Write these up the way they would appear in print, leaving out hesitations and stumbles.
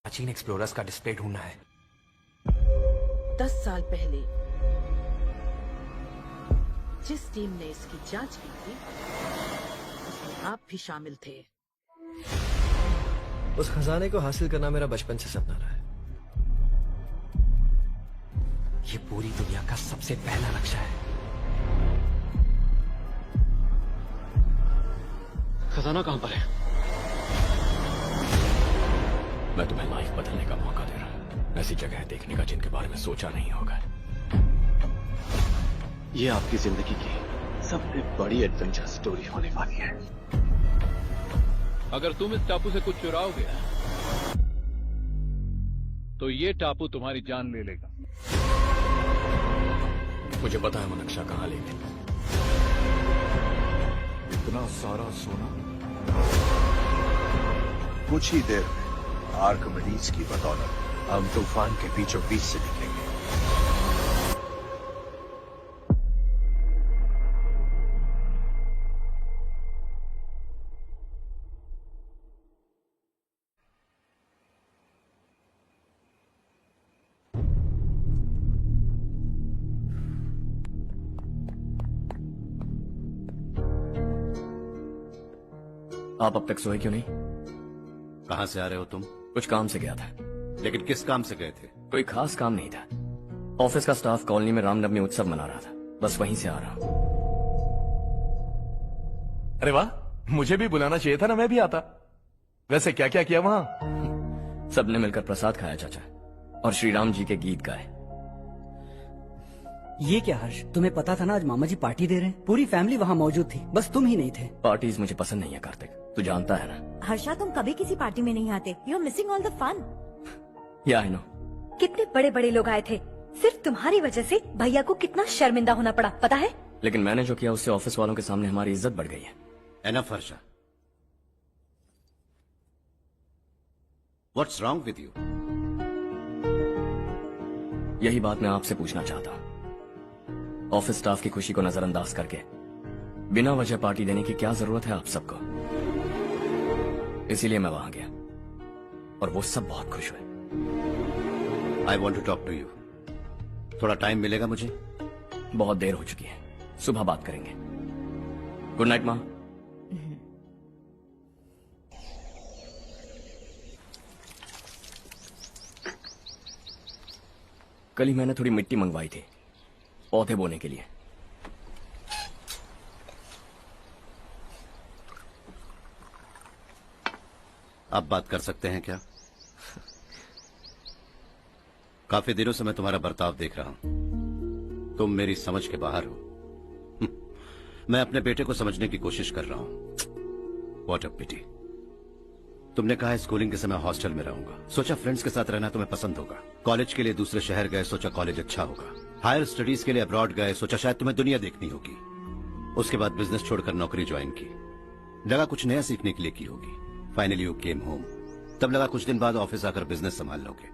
प्राचीन एक्सप्लोरर्स का डिस्प्ले ढूंढना है। 10 साल पहले जिस टीम ने इसकी जांच की थी उसमें आप भी शामिल थे। उस खजाने को हासिल करना मेरा बचपन से सपना रहा है। ये पूरी दुनिया का सबसे पहला नक्शा है। खजाना कहां पर है? मैं तुम्हें लाइफ बदलने का मौका दे रहा हूं, ऐसी जगह देखने का जिनके बारे में सोचा नहीं होगा। ये आपकी जिंदगी की सबसे बड़ी एडवेंचर स्टोरी होने वाली है। अगर तुम इस टापू से कुछ चुराओगे तो ये टापू तुम्हारी जान ले लेगा। मुझे पता है वो नक्शा कहां ले गए। इतना सारा सोना कुछ ही देर में आर्किमिडीज की बदौलत हम तूफान के बीचों बीच से निकलेंगे। आप अब तक सोए क्यों नहीं? कहां से आ रहे हो तुम? कुछ काम से गया था। लेकिन किस काम से गए थे? कोई खास काम नहीं था। ऑफिस का स्टाफ कॉलोनी में रामनवमी उत्सव मना रहा था, बस वहीं से आ रहा हूं। अरे वाह, मुझे भी बुलाना चाहिए था ना, मैं भी आता। वैसे क्या क्या किया वहां? सबने मिलकर प्रसाद खाया चाचा, और श्री राम जी के गीत गाए। ये क्या हर्ष, तुम्हें पता था ना आज मामा जी पार्टी दे रहे हैं? पूरी फैमिली वहाँ मौजूद थी, बस तुम ही नहीं थे। पार्टीज मुझे पसंद नहीं है कार्तिक, तू जानता है ना। हर्षा, तुम कभी किसी पार्टी में नहीं आते। You are missing all the fun. या आई नो। कितने बड़े बड़े लोग आए थे, सिर्फ तुम्हारी वजह से भैया को कितना शर्मिंदा होना पड़ा, पता है? लेकिन मैंने जो किया उससे ऑफिस वालों के सामने हमारी इज्जत बढ़ गई है। Enough Harsha, what's wrong with you? यही बात मैं आपसे पूछना चाहता हूँ। ऑफिस स्टाफ की खुशी को नजरअंदाज करके बिना वजह पार्टी देने की क्या जरूरत है आप सबको? इसीलिए मैं वहां गया और वो सब बहुत खुश हुए। I want to talk to you. थोड़ा टाइम मिलेगा मुझे? बहुत देर हो चुकी है, सुबह बात करेंगे। गुड नाइट माँ। कल ही मैंने थोड़ी मिट्टी मंगवाई थी पौधे बोने के लिए। आप बात कर सकते हैं क्या? काफी दिनों से मैं तुम्हारा बर्ताव देख रहा हूं। तुम मेरी समझ के बाहर हो। मैं अपने बेटे को समझने की कोशिश कर रहा हूं। व्हाट अ पिटी। तुमने कहा स्कूलिंग के समय हॉस्टल में रहूंगा, सोचा फ्रेंड्स के साथ रहना तुम्हें पसंद होगा। कॉलेज के लिए दूसरे शहर गए, सोचा कॉलेज अच्छा होगा। हायर स्टडीज के लिए अब्रॉड गए, सोचा शायद तुम्हें दुनिया देखनी होगी। उसके बाद बिजनेस छोड़कर नौकरी ज्वाइन की, लगा कुछ नया सीखने के लिए की होगी। फाइनली यू केम होम, तब लगा कुछ दिन बाद ऑफिस आकर बिजनेस संभाल लोगे।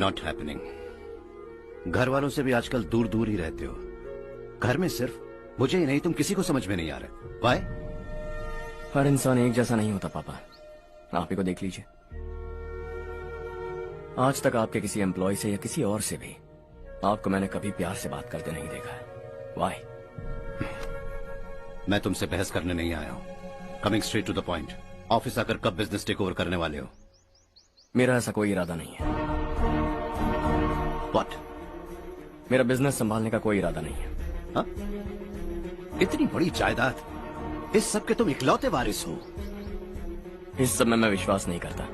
Not happening. घर वालों से भी आजकल दूर दूर ही रहते हो। घर में सिर्फ मुझे ही नहीं, तुम किसी को समझ में नहीं आ रहे। वाई? हर इंसान एक जैसा नहीं होता पापा, आप ही को देख लीजिए। आज तक आपके किसी एम्प्लॉय से या किसी और से भी आपको मैंने कभी प्यार से बात करते नहीं देखा है। वाई? मैं तुमसे बहस करने नहीं आया हूं। Coming straight to the point, office आकर कब बिजनेस टेक ओवर करने वाले हो? मेरा ऐसा कोई इरादा नहीं है। व्हाट? मेरा बिजनेस संभालने का कोई इरादा नहीं है। हा? इतनी बड़ी जायदाद, इस सब के तुम इकलौते वारिस हो। इस सब में मैं विश्वास नहीं करता।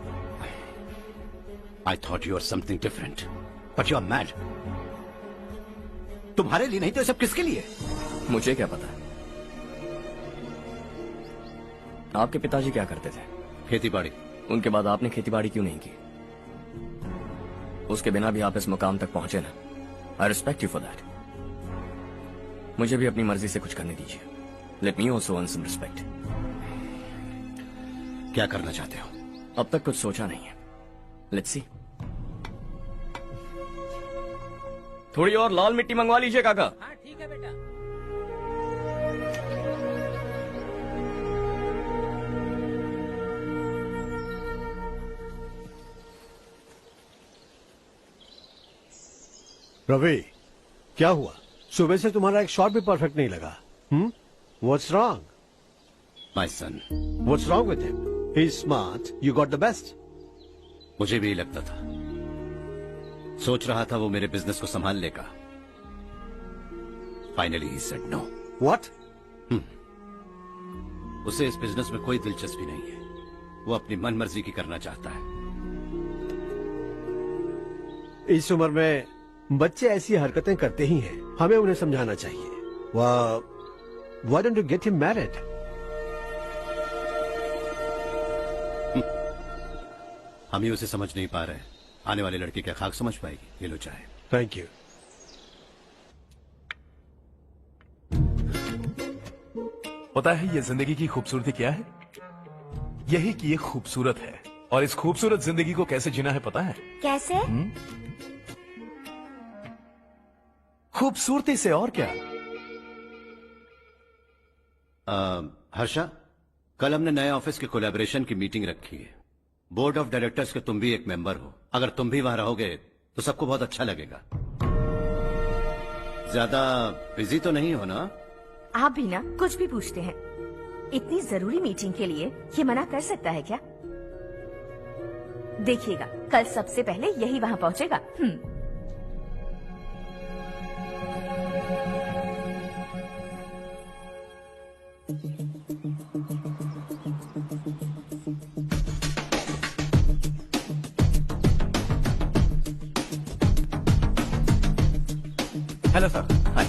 I thought you were something different, but you are mad. तुम्हारे लिए नहीं तो ये सब किसके लिए? मुझे क्या पता। आपके पिताजी क्या करते थे? खेतीबाड़ी। उनके बाद आपने खेतीबाड़ी क्यों नहीं की? उसके बिना भी आप इस मुकाम तक पहुंचे ना। I respect you for that. मुझे भी अपनी मर्जी से कुछ करने दीजिए। Let me also earn some respect. क्या करना चाहते हो? अब तक कुछ सोचा नहीं है। Let's see. थोड़ी और लाल मिट्टी मंगवा लीजिए काका। हाँ ठीक है बेटा। रवि, क्या हुआ? सुबह से तुम्हारा एक शॉट भी परफेक्ट नहीं लगा. What's wrong? My son. What's wrong with him? He's smart. You got the best. मुझे भी यही लगता था. सोच रहा था वो मेरे बिजनेस को संभाल लेगा. Finally he said no. What? उसे इस बिजनेस में कोई दिलचस्पी नहीं है. वो अपनी मनमर्जी की करना चाहता है. इस उम्र में बच्चे ऐसी हरकतें करते ही हैं. हमें उन्हें समझाना चाहिए. Why don't you get him married? हम ही उसे समझ नहीं पा रहे. आने वाली लड़की क्या खाक समझ पाएगी? ये लो चाहे. Thank you. पता है ये जिंदगी की खूबसूरती क्या है? यही कि ये खूबसूरत है, और इस खूबसूरत जिंदगी को कैसे जीना है पता है? कैसे? खूबसूरती से. और क्या? हर्षा, कल हमने नए ऑफिस के कोलैबोरेशन की मीटिंग रखी है. बोर्ड ऑफ डायरेक्टर्स के तुम भी एक मेंबर हो. अगर तुम भी वहां रहोगे तो सबको बहुत अच्छा लगेगा. ज्यादा बिजी तो नहीं हो ना? आप भी ना कुछ भी पूछते हैं. इतनी जरूरी मीटिंग के लिए ये मना कर सकता है क्या? देखिएगा, कल सबसे पहले यही वहाँ पहुँचेगा. Hello sir. हाय.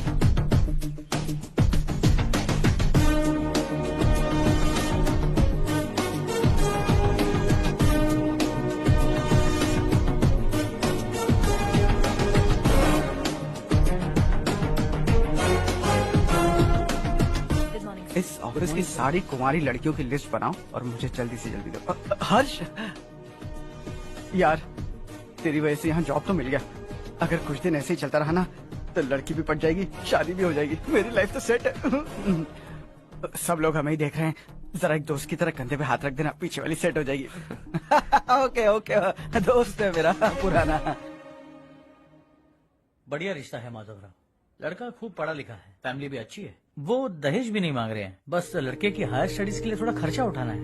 इस ऑफिस की सारी कुंवारी लड़कियों की लिस्ट बनाओ और मुझे जल्दी से जल्दी दो. हर्ष, यार तेरी वजह से यहाँ जॉब तो मिल गया. अगर कुछ दिन ऐसे ही चलता रहा ना तो लड़की भी पट जाएगी, शादी भी हो जाएगी. मेरी लाइफ तो सेट है. सब लोग हमें ही देख रहे हैं. जरा एक दोस्त की तरह कंधे पे हाथ रख देना, पीछे वाली सेट हो जाएगी. ओके ओके, दोस्त है मेरा पुराना. बढ़िया रिश्ता है माधवराव. लड़का खूब पढ़ा लिखा है, फैमिली भी अच्छी है. वो दहेज भी नहीं मांग रहे हैं, बस लड़के की हायर स्टडीज के लिए थोड़ा खर्चा उठाना है.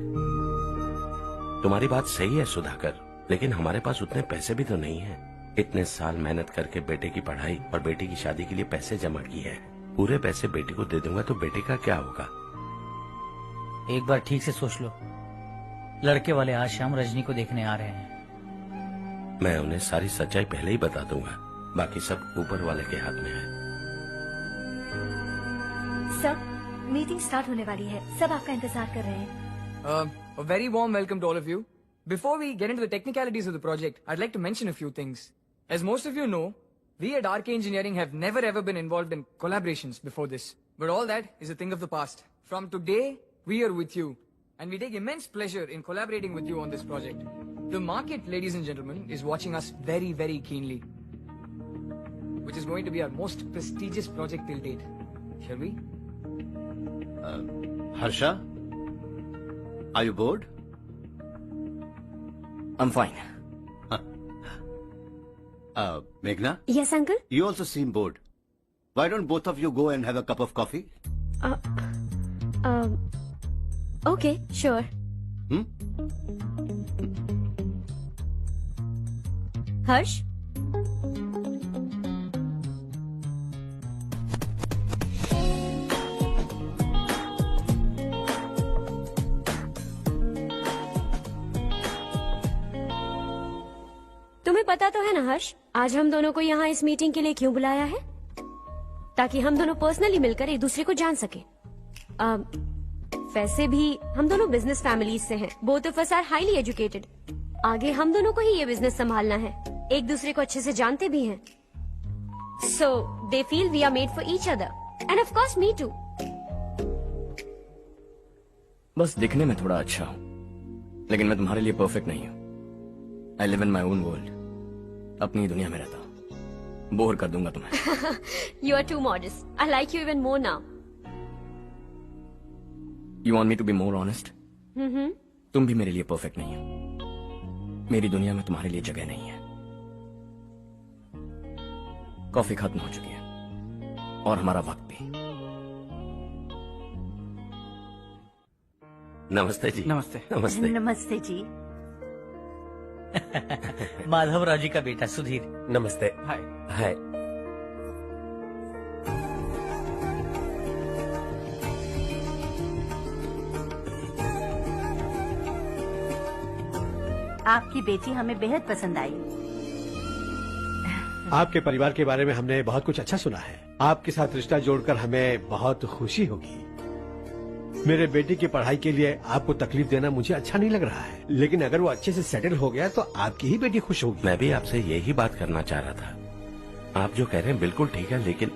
तुम्हारी बात सही है सुधाकर, लेकिन हमारे पास उतने पैसे भी तो नहीं है. इतने साल मेहनत करके बेटे की पढ़ाई और बेटे की शादी के लिए पैसे जमा किए हैं. पूरे पैसे बेटे को दे दूंगा तो बेटे का क्या होगा? एक बार ठीक से सोच लो. लड़के वाले आज शाम रजनी को देखने आ रहे हैं. मैं उन्हें सारी सच्चाई पहले ही बता दूंगा. बाकी सब ऊपर वाले के हाथ में है. सर, मीटिंग स्टार्ट होने वाली है. सब आपका इंतजार कर रहे हैं. A very warm welcome to all of you. Before we get into the technicalities of the project, I'd like to mention a few things. As most of you know, we at RK Engineering have never ever been involved in collaborations before this. But all that is a thing of the past. From today, we are with you. And we take immense pleasure in collaborating with you on this project. The market, ladies and gentlemen, is watching us very, very keenly. Which is going to be our most prestigious project till date. Shall we? Harsha, are you bored? I'm fine. Meghna? Yes, uncle? You also seem bored. Why don't both of you go and have a cup of coffee? Okay, sure. Harsh? तुम्हें पता तो है ना हर्ष, आज हम दोनों को यहाँ इस मीटिंग के लिए क्यों बुलाया है? ताकि हम दोनों पर्सनली मिलकर एक दूसरे को जान सके. वैसे भी हम दोनों बिजनेस फैमिलीज से हैं. Both of us are highly educated. आगे हम दोनों को ही ये बिजनेस संभालना है. एक दूसरे को अच्छे से जानते भी हैं. So they feel we are made for each other. And of course me too. बस दिखने में थोड़ा अच्छा हूँ, लेकिन मैं तुम्हारे लिए परफेक्ट नहीं हूँ. I live in my own world. अपनी दुनिया में रहता हूँ. बोर कर दूंगा तुम्हें. You are too modest. I like you even more now. You want me to be more honest? तुम भी मेरे लिए परफेक्ट नहीं हो. मेरी दुनिया में तुम्हारे लिए जगह नहीं है. कॉफी खत्म हो चुकी है और हमारा वक्त भी। नमस्ते जी। नमस्ते। नमस्ते। नमस्ते जी। माधवराव जी का बेटा सुधीर। नमस्ते। हाय। हाय। आपकी बेटी हमें बेहद पसंद आई। आपके परिवार के बारे में हमने बहुत कुछ अच्छा सुना है। आपके साथ रिश्ता जोड़कर हमें बहुत खुशी होगी। मेरे बेटे की पढ़ाई के लिए आपको तकलीफ देना मुझे अच्छा नहीं लग रहा है, लेकिन अगर वो अच्छे से सेटल हो गया तो आपकी ही बेटी खुश होगी। मैं भी आपसे यही बात करना चाह रहा था। आप जो कह रहे हैं बिल्कुल ठीक है, लेकिन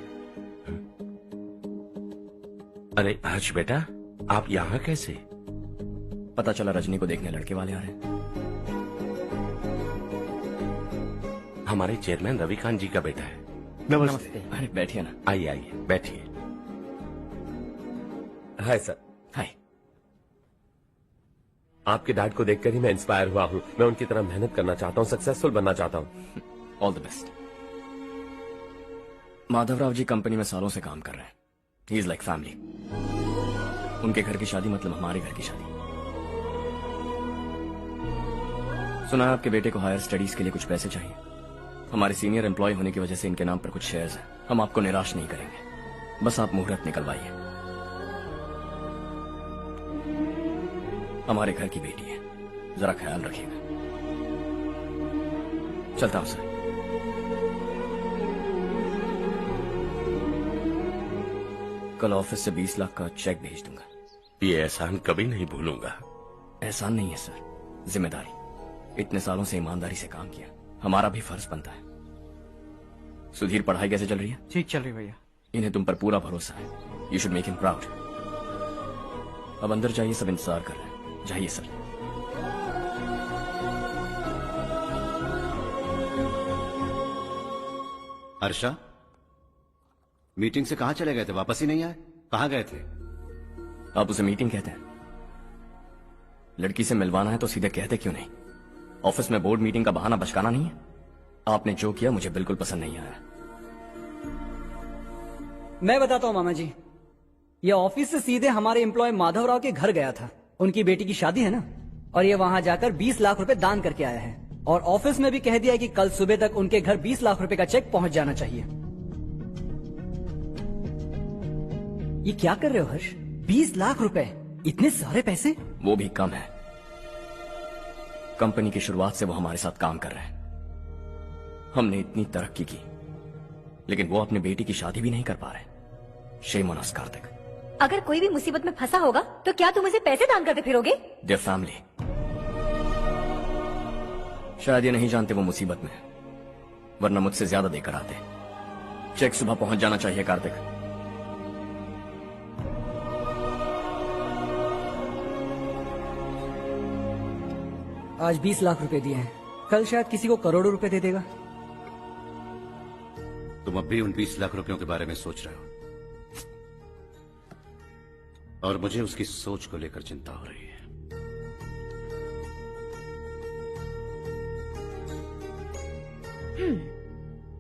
अरे हर्ष बेटा, आप यहाँ कैसे? पता चला रजनी को देखने लड़के वाले आ रहे हैं। हमारे चेयरमैन रविकांत जी का बेटा है। नमस्ते। अरे बैठिए ना। आइए आइए बैठिए। Hi sir. हाय। आपके डैड को देखकर ही मैं इंस्पायर हुआ हूँ। मैं उनकी तरह मेहनत करना चाहता हूँ, सक्सेसफुल बनना चाहता हूँ। All the best. Madhavrao ji company में सालों से काम कर रहे हैं। He is like family. उनके घर की शादी मतलब हमारे घर की शादी। सुना है आपके बेटे को हायर स्टडीज के लिए कुछ पैसे चाहिए। हमारे सीनियर एम्प्लॉय होने की वजह से इनके नाम पर कुछ शेयर्स हैं। हम आपको निराश नहीं करेंगे, बस आप मुहूर्त निकलवाइए। हमारे घर की बेटी है, जरा ख्याल रखिएगा। चलता हूं सर। कल ऑफिस से 20 लाख का चेक भेज दूंगा। ये एहसान कभी नहीं भूलूंगा। एहसान नहीं है सर, जिम्मेदारी। इतने सालों से ईमानदारी से काम किया, हमारा भी फर्ज बनता है। सुधीर, पढ़ाई कैसे चल रही है? ठीक चल रही भैया। इन्हें तुम पर पूरा भरोसा है। You should make him proud. अब अंदर जाइए, सब इंतजार कर रहे हैं। जाइए सर। हर्षा, मीटिंग से कहां चले गए थे? वापस ही नहीं आए? कहां गए थे? आप उसे मीटिंग कहते हैं? लड़की से मिलवाना है तो सीधे कहते क्यों नहीं? ऑफिस में बोर्ड मीटिंग का बहाना बचकाना नहीं है। आपने जो किया मुझे बिल्कुल पसंद नहीं आया। मैं बताता हूँ मामा जी, ये ऑफिस से सीधे हमारे एम्प्लॉय माधवराव के घर गया था। उनकी बेटी की शादी है ना, और ये वहां जाकर 20 लाख रुपए दान करके आया है। और ऑफिस में भी कह दिया कि कल सुबह तक उनके घर 20 लाख रुपए का चेक पहुंच जाना चाहिए। ये क्या कर रहे हो हर्ष? 20 लाख रुपए, इतने सारे पैसे? वो भी कम है। कंपनी की शुरुआत से वो हमारे साथ काम कर रहे हैं। हमने इतनी तरक्की की, लेकिन वो अपनी बेटी की शादी भी नहीं कर पा रहे। Shame on us Kartik. अगर कोई भी मुसीबत में फंसा होगा तो क्या तुम उसे पैसे दान करते फिरोगे? Their family. शायद ये नहीं जानते वो मुसीबत में है, वरना मुझसे ज्यादा देकर आते। चेक सुबह पहुंच जाना चाहिए कार्तिक। आज 20 लाख रुपए दिए हैं, कल शायद किसी को करोड़ों रुपए दे देगा। तुम अब भी उन 20 लाख रुपयों के बारे में सोच रहे हो, और मुझे उसकी सोच को लेकर चिंता हो रही है।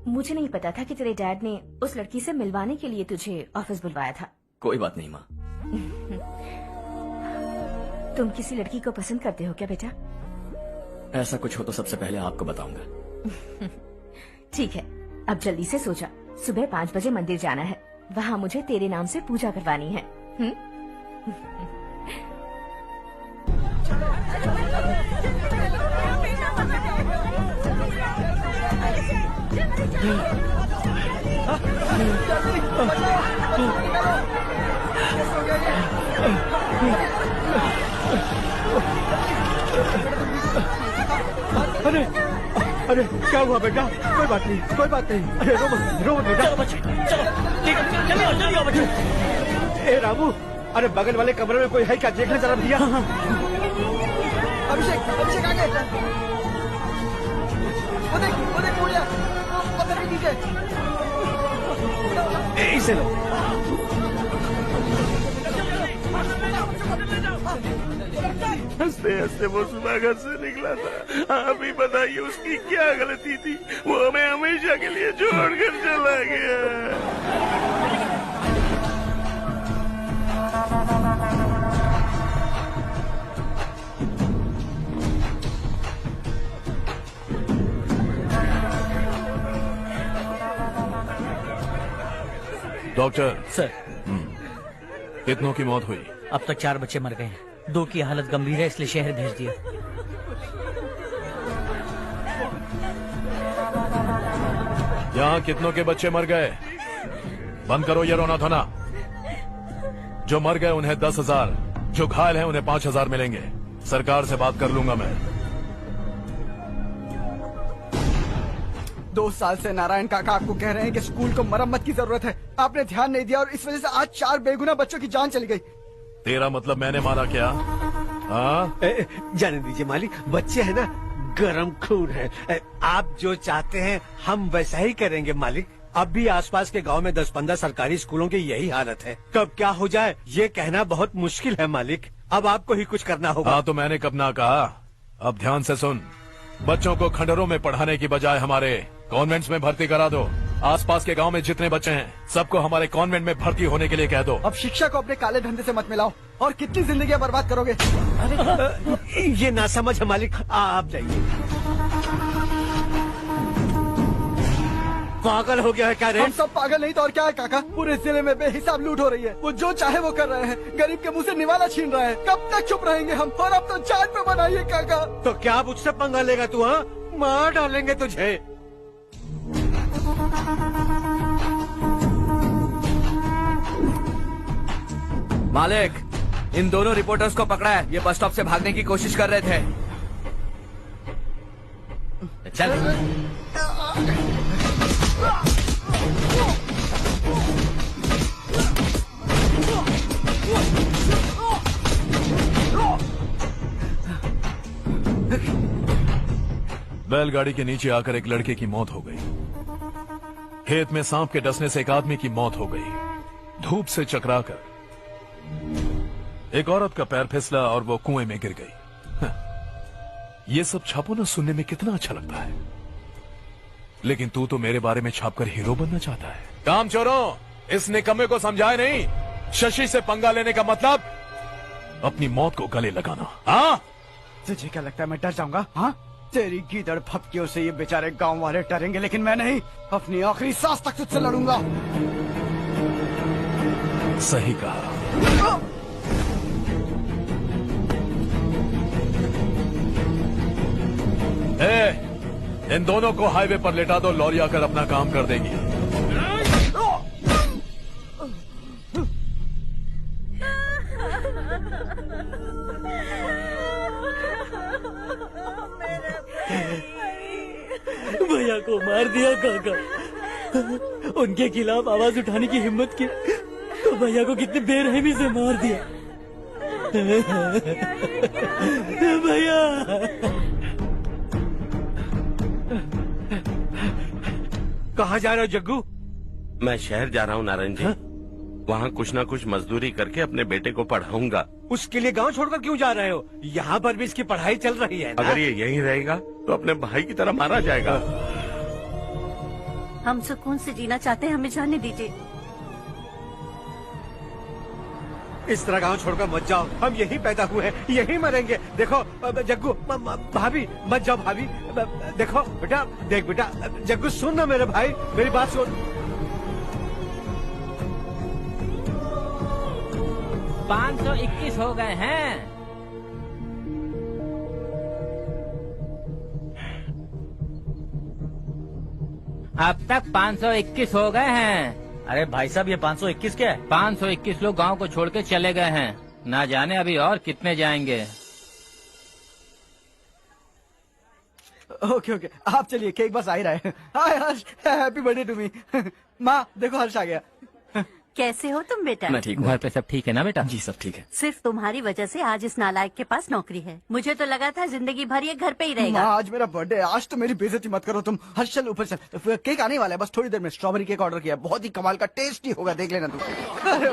मुझे नहीं पता था कि तेरे डैड ने उस लड़की से मिलवाने के लिए तुझे ऑफिस बुलवाया था। कोई बात नहीं माँ। तुम किसी लड़की को पसंद करते हो क्या बेटा? ऐसा कुछ हो तो सबसे पहले आपको बताऊंगा। ठीक है, अब जल्दी से सो जा। सुबह 5 बजे मंदिर जाना है, वहाँ मुझे तेरे नाम से पूजा करवानी है। अरे अरे क्या हुआ बेटा? कोई बात नहीं, कोई बात नहीं। अरे रो मत बेटा। चलो बच्चे, चलो जल्दी आओ बच्चे। ए रामू, अरे बगल वाले कमरे में कोई है क्या? देख ले जरा भैया। अभिषेक, अभिषेक आगे। वो देख मुड़िया, वो पकड़ के नीचे। इसे लो। हंसते हंसते वो सुबह घर से निकला था। आप ही बताइए उसकी क्या गलती थी, वो हमें हमेशा के लिए छोड़कर चला गया। डॉक्टर सर, कितनों की मौत हुई? अब तक 4 बच्चे मर गए हैं। 2 की हालत गंभीर है, इसलिए शहर भेज दिया। यहाँ कितनों के बच्चे मर गए? बंद करो ये रोना धोना। जो मर गए उन्हें 10,000, जो घायल हैं उन्हें 5,000 मिलेंगे। सरकार से बात कर लूंगा मैं। 2 साल से नारायण काका आपको कह रहे हैं कि स्कूल को मरम्मत की जरूरत है। आपने ध्यान नहीं दिया और इस वजह से आज 4 बेगुनाह बच्चों की जान चली गई। तेरा मतलब मैंने मारा क्या? हाँ, जाने दीजिए मालिक, बच्चे है ना, गरम खून है। आप जो चाहते हैं हम वैसा ही करेंगे मालिक। अब भी आसपास के गांव में 10-15 सरकारी स्कूलों की यही हालत है। कब क्या हो जाए ये कहना बहुत मुश्किल है मालिक। अब आपको ही कुछ करना होगा। हाँ तो मैंने कब ना कहा। अब ध्यान से सुन, बच्चों को खंडरों में पढ़ाने की बजाय हमारे कॉन्वेंट्स में भर्ती करा दो। आसपास के गांव में जितने बच्चे हैं सबको हमारे कॉन्वेंट में भर्ती होने के लिए कह दो। अब शिक्षा को अपने काले धंधे से मत मिलाओ। और कितनी जिंदगियां बर्बाद करोगे? ये ना समझ है मालिक, आप जाइए। पागल हो गया है क्या रे? हम सब पागल नहीं तो और क्या है काका। पूरे जिले में बेहिसाब लूट हो रही है। वो जो चाहे वो कर रहे हैं। गरीब के मुंह से निवाला छीन रहे हैं। कब तक चुप रहेंगे हम? और अब तो जान पे बनाइए काका। तो क्या मुझसे पंगा लेगा तू? हाँ, मार डालेंगे तुझे। मालिक, इन दोनों रिपोर्टर्स को पकड़ा है। ये बस स्टॉप से भागने की कोशिश कर रहे थे। चल। बैलगाड़ी के नीचे आकर एक लड़के की मौत हो गई। खेत में सांप के डसने से एक आदमी की मौत हो गई। धूप से चकराकर एक औरत का पैर फिसला और वो कुएं में गिर गई। ये सब छापो ना, सुनने में कितना अच्छा लगता है। लेकिन तू तो मेरे बारे में छापकर हीरो बनना चाहता है। काम चोरों, इस निकम्मे को समझाए नहीं। शशि से पंगा लेने का मतलब अपनी मौत को गले लगाना। हाँ, तुझे क्या लगता है मैं डर जाऊंगा? हाँ, तेरी गीदड़ फपकियों से ये बेचारे गांव वाले डरेंगे, लेकिन मैं नहीं। अपनी आखिरी सांस तक तुझसे लड़ूंगा। सही कहा। इन दोनों को हाईवे पर लेटा दो, लॉरी आकर अपना काम कर देगी। भैया को मार दिया काका। उनके खिलाफ आवाज उठाने की हिम्मत की तो भैया को कितने बेरहमी से मार दिया। भैया कहाँ जा रहे हो जग्गू? मैं शहर जा रहा हूँ नारायण जी। वहाँ कुछ ना कुछ मजदूरी करके अपने बेटे को पढ़ाऊंगा। उसके लिए गांव छोड़कर क्यों जा रहे हो? यहाँ पर भी इसकी पढ़ाई चल रही है ना? अगर ये यहीं रहेगा तो अपने भाई की तरह मारा जाएगा। हम सुकून से जीना चाहते हैं, हमें जाने दीजिए। इस तरह गांव छोड़कर मत जाओ। हम यहीं पैदा हुए हैं, यहीं मरेंगे। देखो जग्गू, भाभी मत जाओ। भाभी देखो बेटा, देख बेटा, जग्गू सुन ना मेरे भाई, मेरी बात सुन। 521 हो गए हैं। अब तक 521 हो गए हैं। अरे भाई साहब, ये 521 क्या है? 521 लोग गांव को छोड़ के चले गए हैं। ना जाने अभी और कितने जाएंगे। ओके ओके, आप चलिए, केक बस आ ही रहा है। हाय हर्ष, हैप्पी बर्थडे टू मी। माँ देखो, हर्ष आ गया। कैसे हो तुम बेटा? मैं ठीक हूँ। घर पे सब ठीक है ना बेटा? जी सब ठीक है। सिर्फ तुम्हारी वजह से आज इस नालायक के पास नौकरी है। मुझे तो लगा था जिंदगी भर ये घर पे ही रहेगा। माँ, आज मेरा बर्थडे है, आज तो मेरी बेइज्जती मत करो तुम। हर्ष चल ऊपर चल, केक आने वाला है, बस थोड़ी देर में। स्ट्रॉबेरी केक ऑर्डर किया, बहुत ही कमाल का, टेस्टी होगा, देख लेना तू। अरे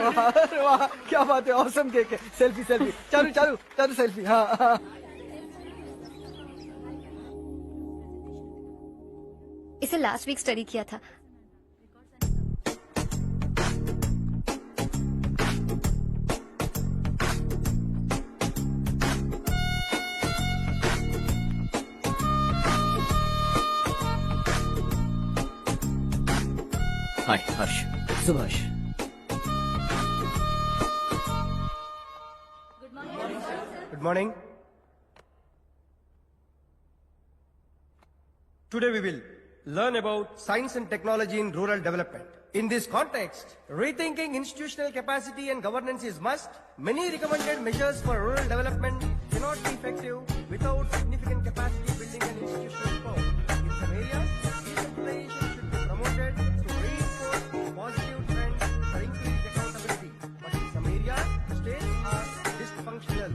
वाह, क्या बात है, ऑसम केक है। सेल्फी सेल्फी, चालू चालू चालू सेल्फी। हाँ हाँ। इसे लास्ट वीक स्टडी किया था। हाय हर्ष। Subhash. Good morning. Today we will learn about science and technology in rural development. In this context, rethinking institutional capacity and governance is must. Many recommended measures for rural development cannot be effective without significant capacity building and institutional reform. In some areas, decentralization should be promoted to reinforce positive trends for increased accountability. But in some areas, states are dysfunctional.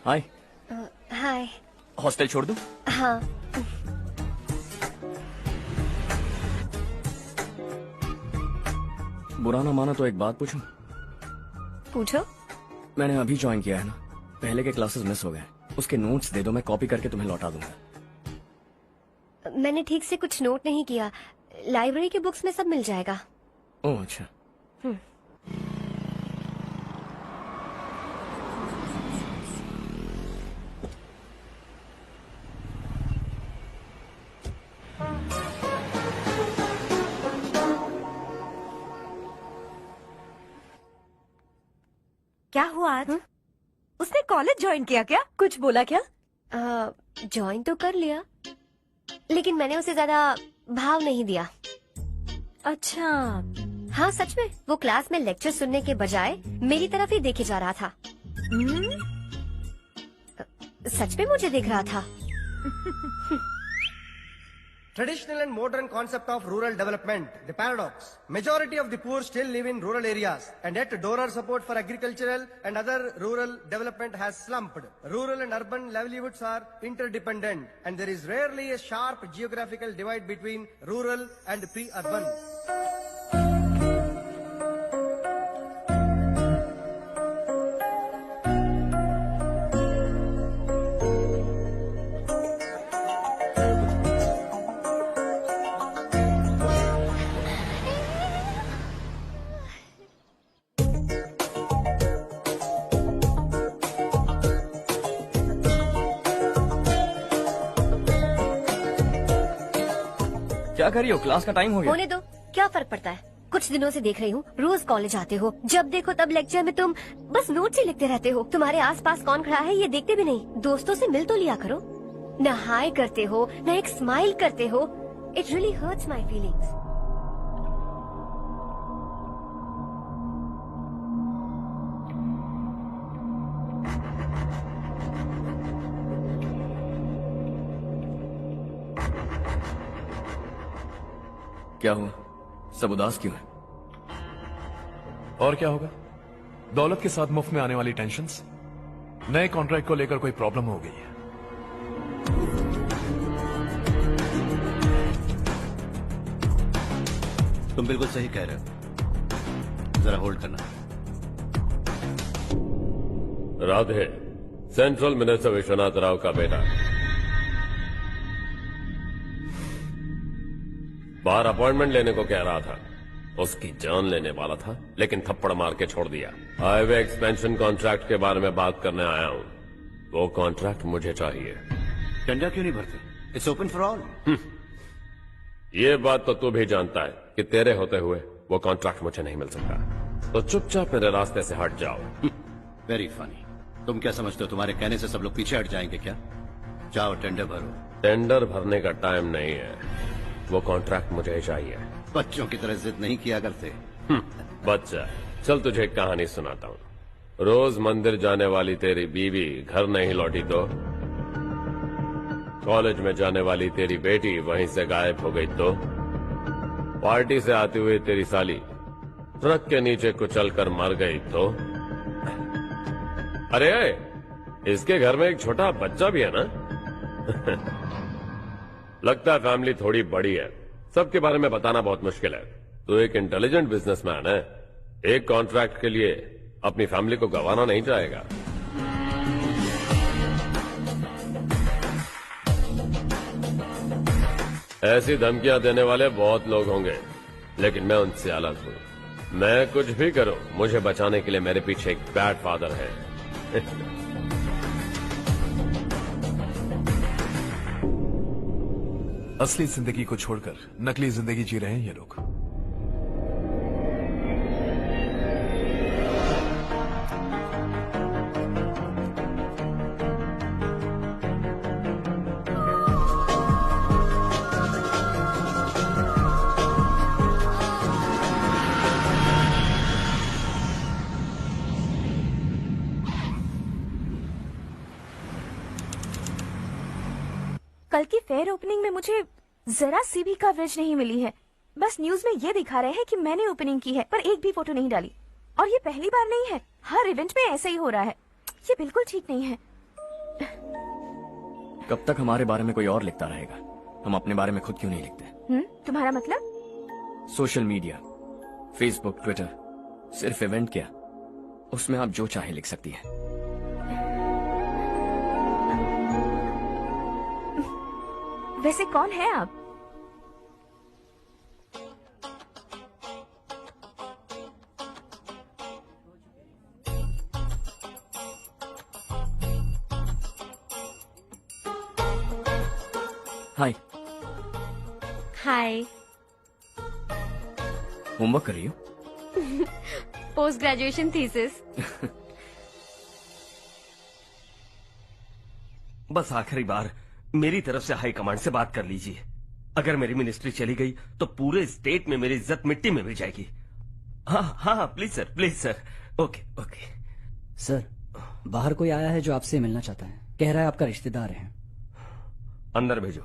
Hi. Hi. Hostel छोड़ दूं? हाँ। बुरा ना माना तो एक बात पूछूं? पूछो। मैंने अभी ज्वाइन किया है ना, पहले के क्लासेस मिस हो गए। उसके नोट्स दे दो, मैं कॉपी करके तुम्हें लौटा दूंगा। मैंने ठीक से कुछ नोट नहीं किया। लाइब्रेरी के बुक्स में सब मिल जाएगा। ओह अच्छा। क्या हुआ आज? उसने कॉलेज ज्वाइन किया क्या? कुछ बोला क्या? ज्वाइन तो कर लिया, लेकिन मैंने उसे ज्यादा भाव नहीं दिया। अच्छा। हाँ सच में, वो क्लास में लेक्चर सुनने के बजाय मेरी तरफ ही देखे जा रहा था। सच में मुझे देख रहा था। Traditional and modern concept of rural development, the paradox. Majority of the poor still live in rural areas, and yet donor support for agricultural and other rural development has slumped. Rural and urban livelihoods are interdependent, and there is rarely a sharp geographical divide between rural and pre-urban. क्या कर रही हो? Class का time हो गया। होने दो, क्या फर्क पड़ता है। कुछ दिनों से देख रही हूँ, रोज कॉलेज आते हो, जब देखो तब लेक्चर में तुम बस नोट्स ही लिखते रहते हो। तुम्हारे आसपास कौन खड़ा है ये देखते भी नहीं। दोस्तों से मिल तो लिया करो। न हाय करते हो, न एक स्माइल करते हो। It really hurts my feelings. क्या हुआ? सब उदास क्यों है? और क्या होगा? दौलत के साथ मुफ्त में आने वाली टेंशन्स। नए कॉन्ट्रैक्ट को लेकर कोई प्रॉब्लम हो गई है। तुम बिल्कुल सही कह रहे हो, जरा होल्ड करना। राधे, सेंट्रल मिनिस्टर विश्वनाथ राव का बेटा। बाहर अपॉइंटमेंट लेने को कह रहा था, उसकी जान लेने वाला था, लेकिन थप्पड़ मार के छोड़ दिया। हाईवे एक्सपेंशन कॉन्ट्रैक्ट के बारे में बात करने आया हूं। वो कॉन्ट्रैक्ट मुझे चाहिए। टेंडर क्यों नहीं भरते? It's open for all. ये बात तो तू भी जानता है कि तेरे होते हुए वो कॉन्ट्रैक्ट मुझे नहीं मिल सकता, तो चुपचाप मेरे रास्ते से हट जाओ। Very funny. तुम क्या समझते हो तुम्हारे कहने से सब लोग पीछे हट जाएंगे क्या? जाओ टेंडर भरो। टेंडर भरने का टाइम नहीं है, वो कॉन्ट्रैक्ट मुझे चाहिए। बच्चों की तरह जिद नहीं किया करते। बच्चा, चल तुझे एक कहानी सुनाता हूँ। रोज मंदिर जाने वाली तेरी बीवी घर नहीं लौटी तो, कॉलेज में जाने वाली तेरी बेटी वहीं से गायब हो गई तो, पार्टी से आती हुई तेरी साली ट्रक के नीचे कुचल कर मर गई तो, अरे इसके घर में एक छोटा बच्चा भी है ना। लगता है फैमिली थोड़ी बड़ी है, सबके बारे में बताना बहुत मुश्किल है। तो एक इंटेलिजेंट बिजनेसमैन है, एक कॉन्ट्रैक्ट के लिए अपनी फैमिली को गंवाना नहीं चाहेगा। ऐसी धमकियां देने वाले बहुत लोग होंगे, लेकिन मैं उनसे अलग हूं। मैं कुछ भी करूं, मुझे बचाने के लिए मेरे पीछे एक बैड फादर है। असली जिंदगी को छोड़कर नकली जिंदगी जी रहे हैं ये लोग। कल की फेयर ओपनिंग में मुझे जरा सी भी कवरेज नहीं मिली है। बस न्यूज में ये दिखा रहे हैं कि मैंने ओपनिंग की है, पर एक भी फोटो नहीं डाली। और ये पहली बार नहीं है, हर इवेंट में ऐसे ही हो रहा है। ये बिल्कुल ठीक नहीं है। कब तक हमारे बारे में कोई और लिखता रहेगा? हम अपने बारे में खुद क्यों नहीं लिखते? तुम्हारा मतलब? सोशल मीडिया, फेसबुक, ट्विटर, सिर्फ इवेंट क्या, उसमें आप जो चाहे लिख सकती हैं। वैसे कौन है आप? हाय। हाय। होमवर्क कर रही हो? Post graduation thesis. बस आखिरी बार मेरी तरफ से हाई कमांड से बात कर लीजिए। अगर मेरी मिनिस्ट्री चली गई तो पूरे स्टेट में मेरी इज्जत मिट्टी में मिल जाएगी। हाँ हाँ please sir, please sir. Okay okay. Sir, बाहर कोई आया है जो आपसे मिलना चाहता है। कह रहा है आपका रिश्तेदार है। अंदर भेजो।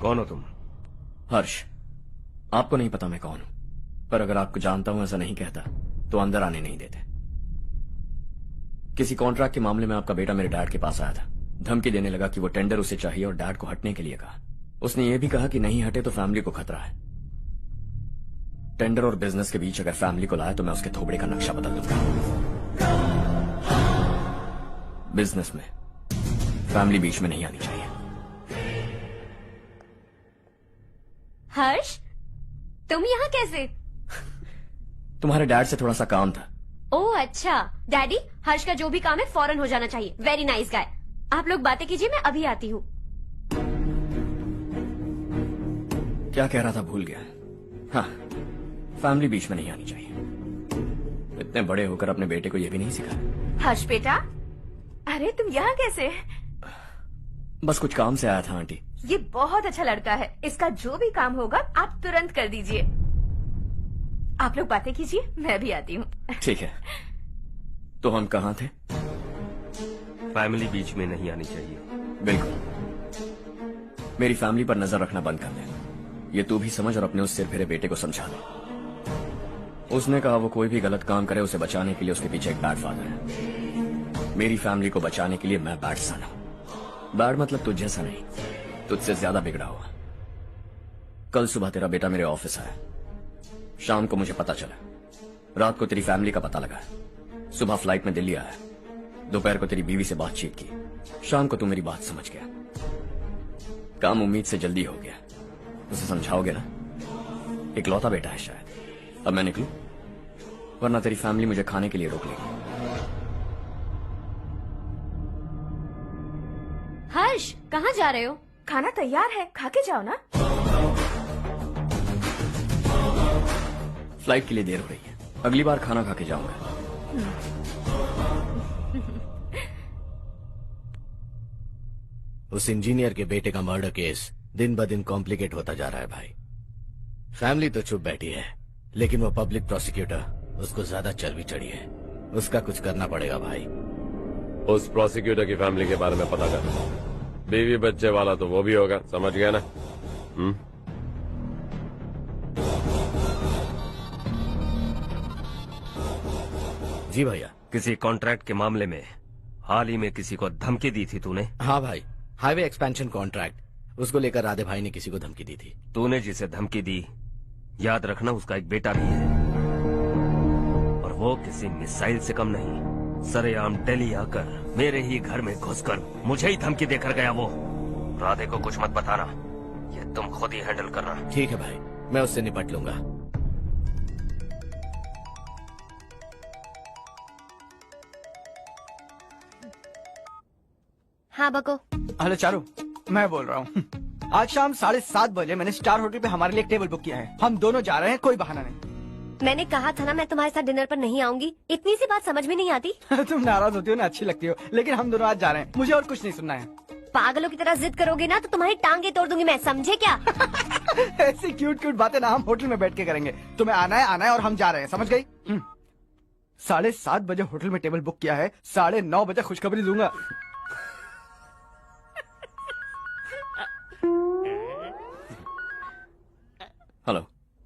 कौन हो तुम? हर्ष। आपको नहीं पता मैं कौन हूं, पर अगर आपको जानता हूं ऐसा नहीं कहता तो अंदर आने नहीं देते। किसी कॉन्ट्रैक्ट के मामले में आपका बेटा मेरे डैड के पास आया था। धमकी देने लगा कि वो टेंडर उसे चाहिए और डैड को हटने के लिए कहा। उसने ये भी कहा कि नहीं हटे तो फैमिली को खतरा है। टेंडर और बिजनेस के बीच अगर फैमिली को लाया तो मैं उसके थोबड़े का नक्शा बदल दूंगा। बिजनेस में फैमिली बीच में नहीं आनी चाहिए। हर्ष, तुम यहाँ कैसे? तुम्हारे डैड से थोड़ा सा काम था। ओह अच्छा। डैडी, हर्ष का जो भी काम है फौरन हो जाना चाहिए। Very nice guy. आप लोग बातें कीजिए, मैं अभी आती हूँ। क्या कह रहा था भूल गया। हाँ, फैमिली बीच में नहीं आनी चाहिए। इतने बड़े होकर अपने बेटे को यह भी नहीं सिखाया। हर्ष बेटा, अरे तुम यहाँ कैसे? बस कुछ काम से आया था आंटी। ये बहुत अच्छा लड़का है। इसका जो भी काम होगा आप तुरंत कर दीजिए। आप लोग बातें कीजिए, मैं भी आती हूँ। ठीक है। तो हम कहाँ थे? फैमिली बीच में नहीं आनी चाहिए। बिल्कुल। मेरी फैमिली पर नजर रखना बंद कर दे। ये तू भी समझ और अपने उस सिर फिरे बेटे को समझा दे। उसने कहा वो कोई भी गलत काम करे उसे बचाने के लिए उसके पीछे एक बैड फादर है। मेरी फैमिली को बचाने के लिए मैं बैड सन हूं। बैड मतलब तुझ जैसा नहीं, तुझसे ज्यादा बिगड़ा हुआ। कल सुबह तेरा बेटा मेरे ऑफिस आया। शाम को मुझे पता चला। रात को तेरी फैमिली का पता लगा। सुबह फ्लाइट में दिल्ली आया। दोपहर को तेरी बीवी से बातचीत की। शाम को तू मेरी बात समझ गया। काम उम्मीद से जल्दी हो गया। उसे समझाओगे ना? इकलौता बेटा है शायद। अब मैं निकलूं, वरना तेरी फैमिली मुझे खाने के लिए रोक लेगी। हर्ष, कहाँ जा रहे हो? खाना तैयार है, खा के जाओ ना। फ्लाइट के लिए देर हो रही है। अगली बार खाना खा के जाऊंगा। उस इंजीनियर के बेटे का मर्डर केस दिन ब दिन कॉम्प्लिकेट होता जा रहा है भाई। फैमिली तो चुप बैठी है, लेकिन वो पब्लिक प्रोसिक्यूटर उसको ज्यादा चर्बी चढ़ी है। उसका कुछ करना पड़ेगा भाई। उस प्रोसिक्यूटर की फैमिली के बारे में पता कर। बीवी बच्चे वाला तो वो भी होगा, समझ गया ना? जी भैया। किसी कॉन्ट्रैक्ट के मामले में हाल ही में किसी को धमकी दी थी तूने? हाँ भाई, हाईवे एक्सपेंशन कॉन्ट्रैक्ट, उसको लेकर राधे भाई ने किसी को धमकी दी थी। तूने जिसे धमकी दी, याद रखना उसका एक बेटा भी है, और वो किसी मिसाइल से कम नहीं। सरेआम दिल्ली आकर मेरे ही घर में घुसकर मुझे ही धमकी देकर गया वो। राधे को कुछ मत बताना, ये तुम खुद ही हैंडल करना। ठीक है भाई, मैं उससे निपट लूंगा। हाँ बको। हेलो चारू, मैं बोल रहा हूँ। आज शाम 7:30 बजे मैंने स्टार होटल पे हमारे लिए एक टेबल बुक किया है। हम दोनों जा रहे हैं, कोई बहाना नहीं। मैंने कहा था ना मैं तुम्हारे साथ डिनर पर नहीं आऊंगी। इतनी सी बात समझ में नहीं आती? तुम नाराज होती हो ना, अच्छी लगती हो, लेकिन हम दोनों आज जा रहे हैं। मुझे और कुछ नहीं सुनना है। पागलों की तरह जिद करोगे ना तो तुम्हारी टांगे तोड़ दूंगी मैं, समझे क्या? ऐसी क्यूट क्यूट बातें ना हम होटल में बैठ के करेंगे। तुम्हें आना है और हम जा रहे हैं, समझ गई? 7:30 बजे होटल में टेबल बुक किया है, 9:30 बजे खुशखबरी दूंगा। हेलो।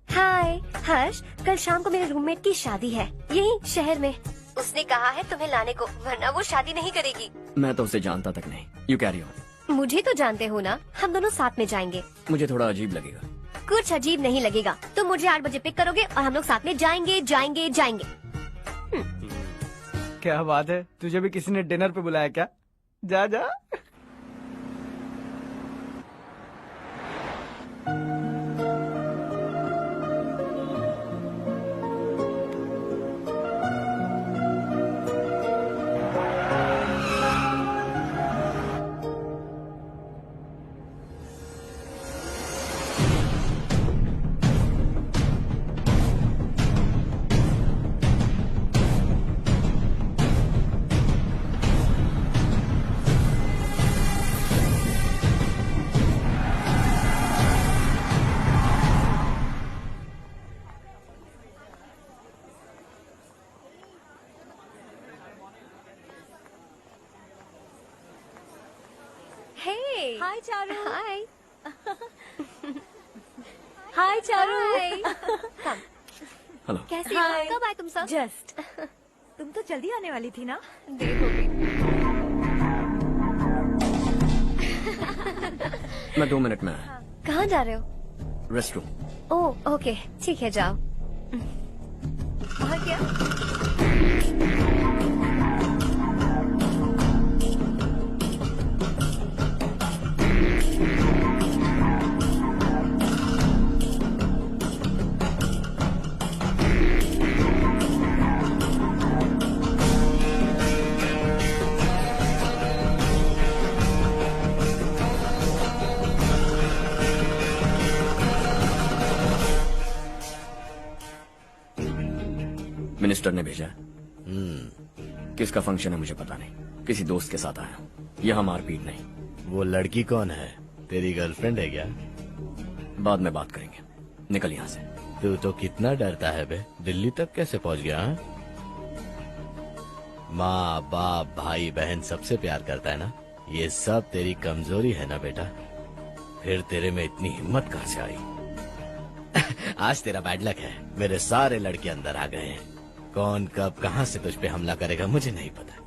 हाय हर्ष, कल शाम को मेरे रूममेट की शादी है यही शहर में। उसने कहा है तुम्हें लाने को, वरना वो शादी नहीं करेगी। मैं तो उसे जानता तक नहीं। You carry on. मुझे तो जानते हो ना, हम दोनों साथ में जाएंगे। मुझे थोड़ा अजीब लगेगा। कुछ अजीब नहीं लगेगा। तुम मुझे 8 बजे पिक करोगे और हम लोग साथ में जाएंगे जाएंगे जाएंगे। क्या बात है, तुझे भी किसी ने डिनर पे बुलाया क्या? जा जा। हाय चारू। हाय। हाय चारू। हेलो। कैसी हो? कब आए तुम सब? जस्ट। तुम तो जल्दी आने वाली थी ना? देर हो गई। मैं 2 मिनट में आया। कहाँ जा रहे हो? Rest room. ओह ओके, ठीक है जाओ। और क्या? मिनिस्टर ने भेजा है। किसका फंक्शन है मुझे पता नहीं, किसी दोस्त के साथ आया हूँ। यहाँ मारपीट नहीं। वो लड़की कौन है? तेरी गर्लफ्रेंड है क्या? बाद में बात करेंगे, निकल यहाँ से। तू तो कितना डरता है बे, दिल्ली तक कैसे पहुँच गया? माँ बाप भाई बहन सबसे प्यार करता है ना, ये सब तेरी कमजोरी है ना बेटा। फिर तेरे में इतनी हिम्मत कहाँ से आई? आज तेरा बैड लक है, मेरे सारे लड़के अंदर आ गए हैं। कौन कब कहां से तुझ पे हमला करेगा मुझे नहीं पता।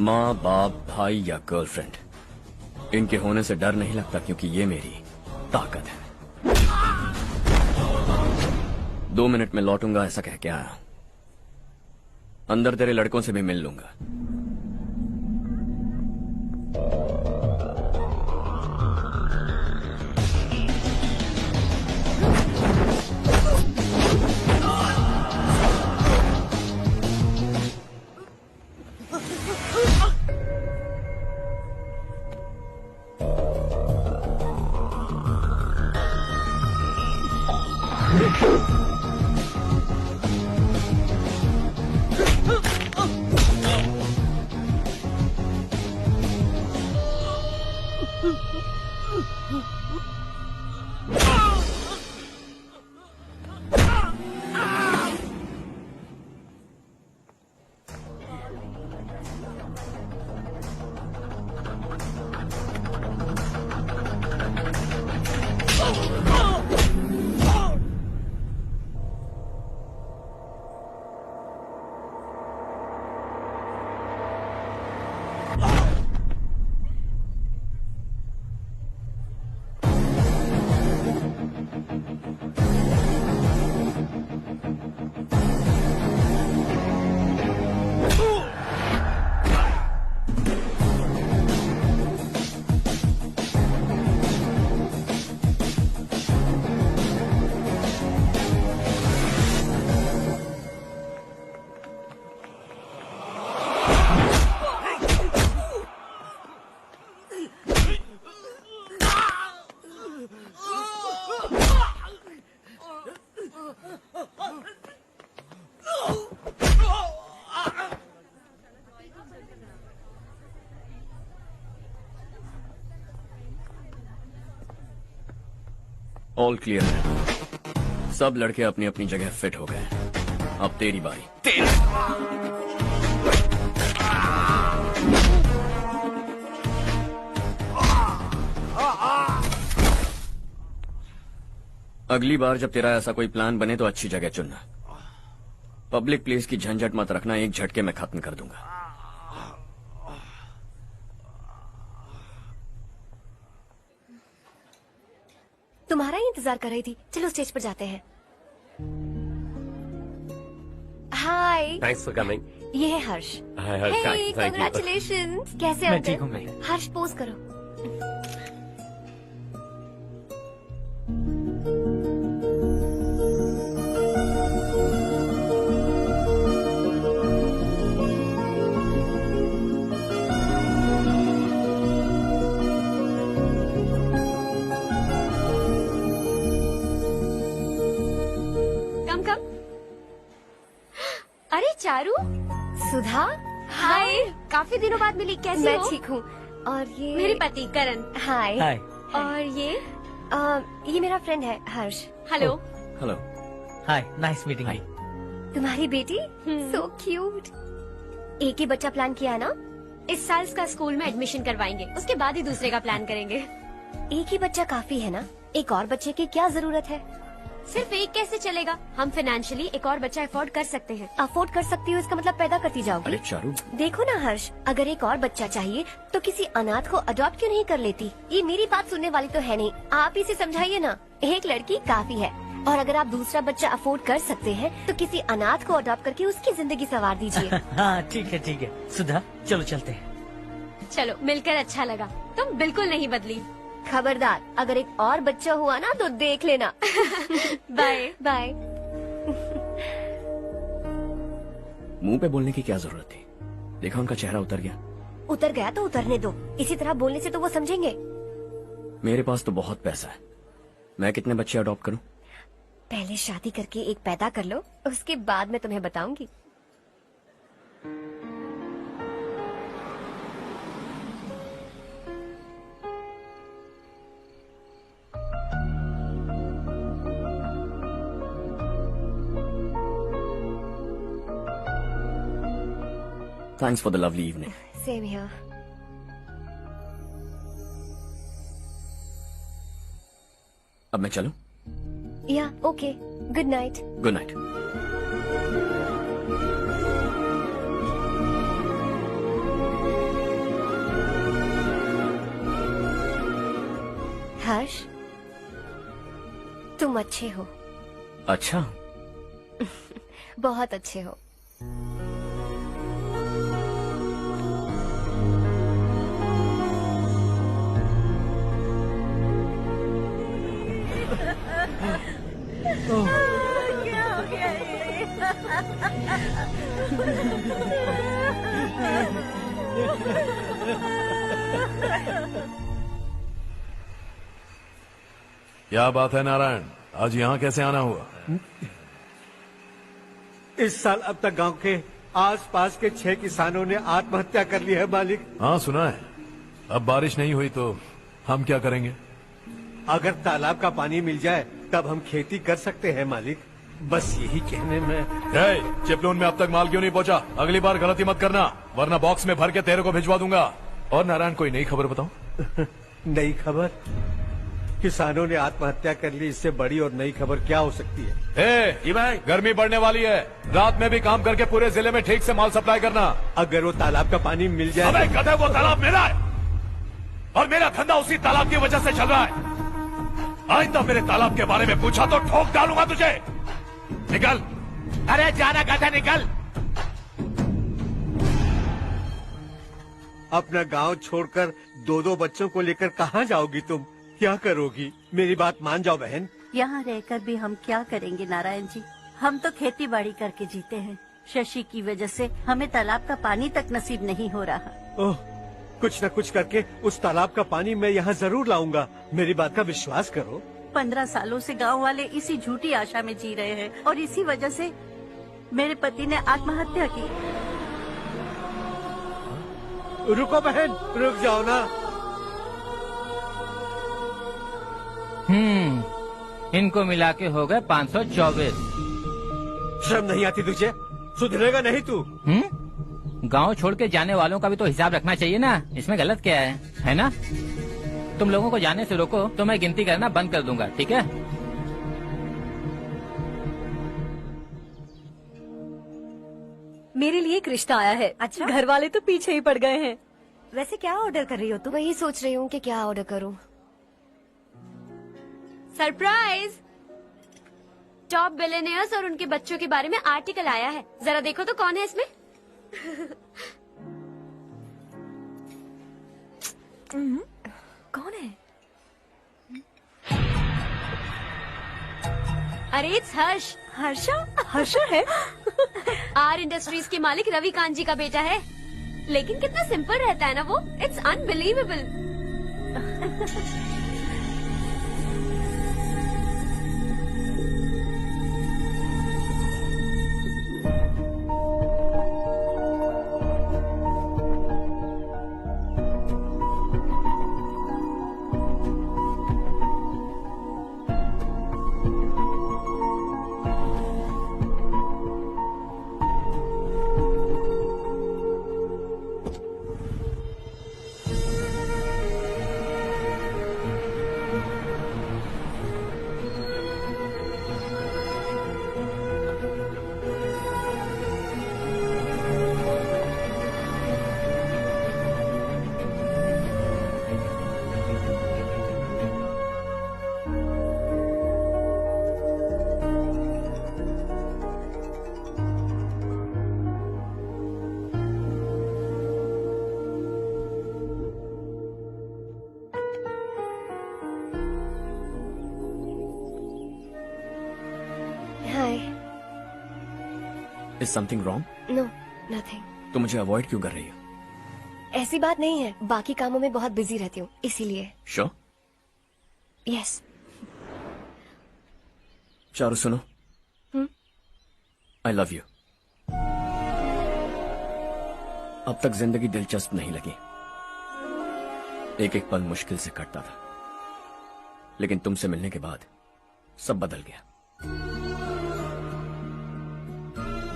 माँ बाप भाई या गर्लफ्रेंड, इनके होने से डर नहीं लगता, क्योंकि ये मेरी ताकत है। 2 मिनट में लौटूंगा ऐसा कह के आया। अंदर तेरे लड़कों से भी मिल लूंगा। ऑल क्लियर है। सब लड़के अपनी अपनी जगह फिट हो गए। अब तेरी बारी। अगली बार जब तेरा ऐसा कोई प्लान बने तो अच्छी जगह चुनना। पब्लिक प्लेस की झंझट मत रखना, एक झटके में खत्म कर दूंगा। तुम्हारा ही इंतजार कर रही थी। चलो स्टेज पर जाते हैं। हाय। Thanks for coming. ये है Harsh. Hi Harsh, thank you. Congratulations. कैसे मैं हो? ठीक हूँ बेटा। हर्ष पोज करो। अरे चारू, सुधा, हाय। काफी दिनों बाद मिली, कैसी हो? मैं ठीक हूँ। और ये मेरे पति करण। हाय। हाय। और ये मेरा फ्रेंड है Harsh. Hello. Hello. Hi, nice meeting you. तुम्हारी बेटी सो क्यूट। एक ही बच्चा प्लान किया है ना? इस साल इसका स्कूल में एडमिशन करवाएंगे, उसके बाद ही दूसरे का प्लान करेंगे। एक ही बच्चा काफी है ना? एक और बच्चे की क्या जरूरत है? सिर्फ एक कैसे चलेगा? हम फाइनेंशियली एक और बच्चा अफोर्ड कर सकते हैं। अफोर्ड कर सकती हो इसका मतलब पैदा करती जाओगी। अरे चारू, देखो ना हर्ष, अगर एक और बच्चा चाहिए तो किसी अनाथ को अडॉप्ट क्यों नहीं कर लेती? ये मेरी बात सुनने वाली तो है नहीं, आप ही से समझाइए ना। एक लड़की काफी है, और अगर आप दूसरा बच्चा अफोर्ड कर सकते हैं तो किसी अनाथ को अडॉप्ट करके उसकी जिंदगी संवार दीजिए। हाँ ठीक है ठीक है। सुधा चलो चलते हैं। चलो, मिलकर अच्छा लगा। तुम बिल्कुल नहीं बदली। खबरदार, अगर एक और बच्चा हुआ ना तो देख लेना। Bye bye. मुंह पे बोलने की क्या जरूरत थी? देखा उनका चेहरा उतर गया। उतर गया तो उतरने दो, इसी तरह बोलने से तो वो समझेंगे। मेरे पास तो बहुत पैसा है, मैं कितने बच्चे अडॉप्ट करूं? पहले शादी करके एक पैदा कर लो, उसके बाद मैं तुम्हें बताऊंगी। Thanks for the lovely evening. Same here. अब मैं चलूं? Yeah, okay. Good night. Good night. हर्ष, तुम अच्छे हो। अच्छा। बहुत अच्छे हो। क्या हो गया क्या बात है नारायण, आज यहाँ कैसे आना हुआ? इस साल अब तक गांव के आसपास के 6 किसानों ने आत्महत्या कर ली है मालिक। हाँ सुना है। अब बारिश नहीं हुई तो हम क्या करेंगे? अगर तालाब का पानी मिल जाए तब हम खेती कर सकते हैं मालिक। बस यही कहने में। चिपलून में अब तक माल क्यों नहीं पहुंचा? अगली बार गलती मत करना, वरना बॉक्स में भर के तेरे को भिजवा दूंगा। और नारायण, कोई नई खबर बताओ। नई खबर? किसानों ने आत्महत्या कर ली, इससे बड़ी और नई खबर क्या हो सकती है? जी भाई, गर्मी बढ़ने वाली है, रात में भी काम करके पूरे जिले में ठीक से माल सप्लाई करना। अगर वो तालाब का पानी मिल जाए। अबे गधे, वो तालाब मेरा है और मेरा धंधा उसी तालाब की वजह से चल रहा है। आइंदा मेरे तालाब के बारे में पूछा तो ठोक डालूंगा तुझे। निकल। अरे जाना गधा, निकल। अपना गांव छोड़कर 2-2 बच्चों को लेकर कहाँ जाओगी तुम? क्या करोगी? मेरी बात मान जाओ बहन। यहाँ रहकर भी हम क्या करेंगे नारायण जी? हम तो खेती बाड़ी करके जीते हैं। शशि की वजह से हमें तालाब का पानी तक नसीब नहीं हो रहा। ओह, कुछ न कुछ करके उस तालाब का पानी मैं यहाँ जरूर लाऊंगा। मेरी बात का विश्वास करो। 15 सालों से गांव वाले इसी झूठी आशा में जी रहे हैं और इसी वजह से मेरे पति ने आत्महत्या की। रुको बहन, रुक जाओ ना। इनको मिला के हो गए 524। शर्म नहीं आती तुझे? सुधरेगा नहीं तू? गांव छोड़ के जाने वालों का भी तो हिसाब रखना चाहिए ना। इसमें गलत क्या है ना? तुम लोगों को जाने से रोको तो मैं गिनती करना बंद कर दूंगा, ठीक है? मेरे लिए एक रिश्ता आया है। अच्छा? घर वाले तो पीछे ही पड़ गए हैं। वैसे क्या ऑर्डर कर रही हो तुम? वही सोच रही हूँ कि क्या ऑर्डर करूँ। सरप्राइज! टॉप बिलियनियर्स और उनके बच्चों के बारे में आर्टिकल आया है। जरा देखो तो कौन है इसमें। कौन है? अरे इट्स हर्ष। हर्षा है? आर इंडस्ट्रीज के मालिक रवि कांत जी का बेटा है। लेकिन कितना सिंपल रहता है ना वो। It's unbelievable. Is something wrong? No, nothing. तो मुझे अवॉइड क्यों कर रही हो? ऐसी बात नहीं है, बाकी कामों में बहुत बिजी रहती हूँ इसीलिए। Sure? यस। चारू सुनो। I love you. अब तक जिंदगी दिलचस्प नहीं लगी। एक एक पल मुश्किल से कटता था, लेकिन तुमसे मिलने के बाद सब बदल गया।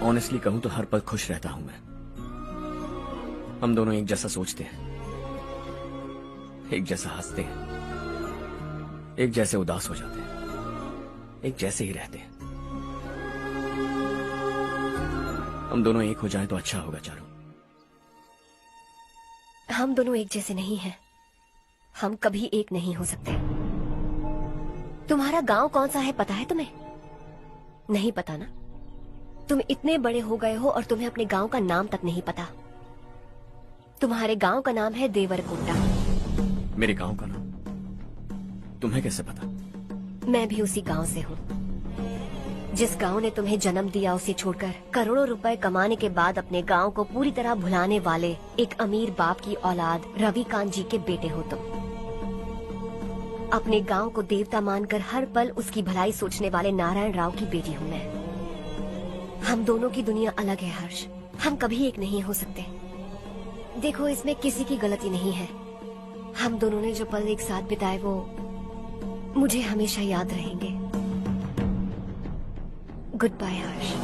ऑनेस्टली कहूं तो हर पल खुश रहता हूं मैं। हम दोनों एक जैसा सोचते हैं, एक जैसा हंसते हैं, एक जैसे उदास हो जाते हैं, एक जैसे ही रहते हैं। हम दोनों एक हो जाएं तो अच्छा होगा चारू। हम दोनों एक जैसे नहीं हैं। हम कभी एक नहीं हो सकते। तुम्हारा गांव कौन सा है पता है तुम्हें? नहीं पता ना? तुम इतने बड़े हो गए हो और तुम्हें अपने गांव का नाम तक नहीं पता। तुम्हारे गांव का नाम है देवरकोटा। मेरे गांव का नाम तुम्हें कैसे पता? मैं भी उसी गांव से हूँ। जिस गांव ने तुम्हें जन्म दिया उसे छोड़कर करोड़ों रुपए कमाने के बाद अपने गांव को पूरी तरह भुलाने वाले एक अमीर बाप की औलाद रवि कांत जी के बेटे हो तुम। अपने गांव को देवता मानकर हर पल उसकी भलाई सोचने वाले नारायण राव की बेटी हूँ मैं। हम दोनों की दुनिया अलग है हर्ष, हम कभी एक नहीं हो सकते। देखो इसमें किसी की गलती नहीं है। हम दोनों ने जो पल एक साथ बिताए वो मुझे हमेशा याद रहेंगे। गुड बाय हर्ष।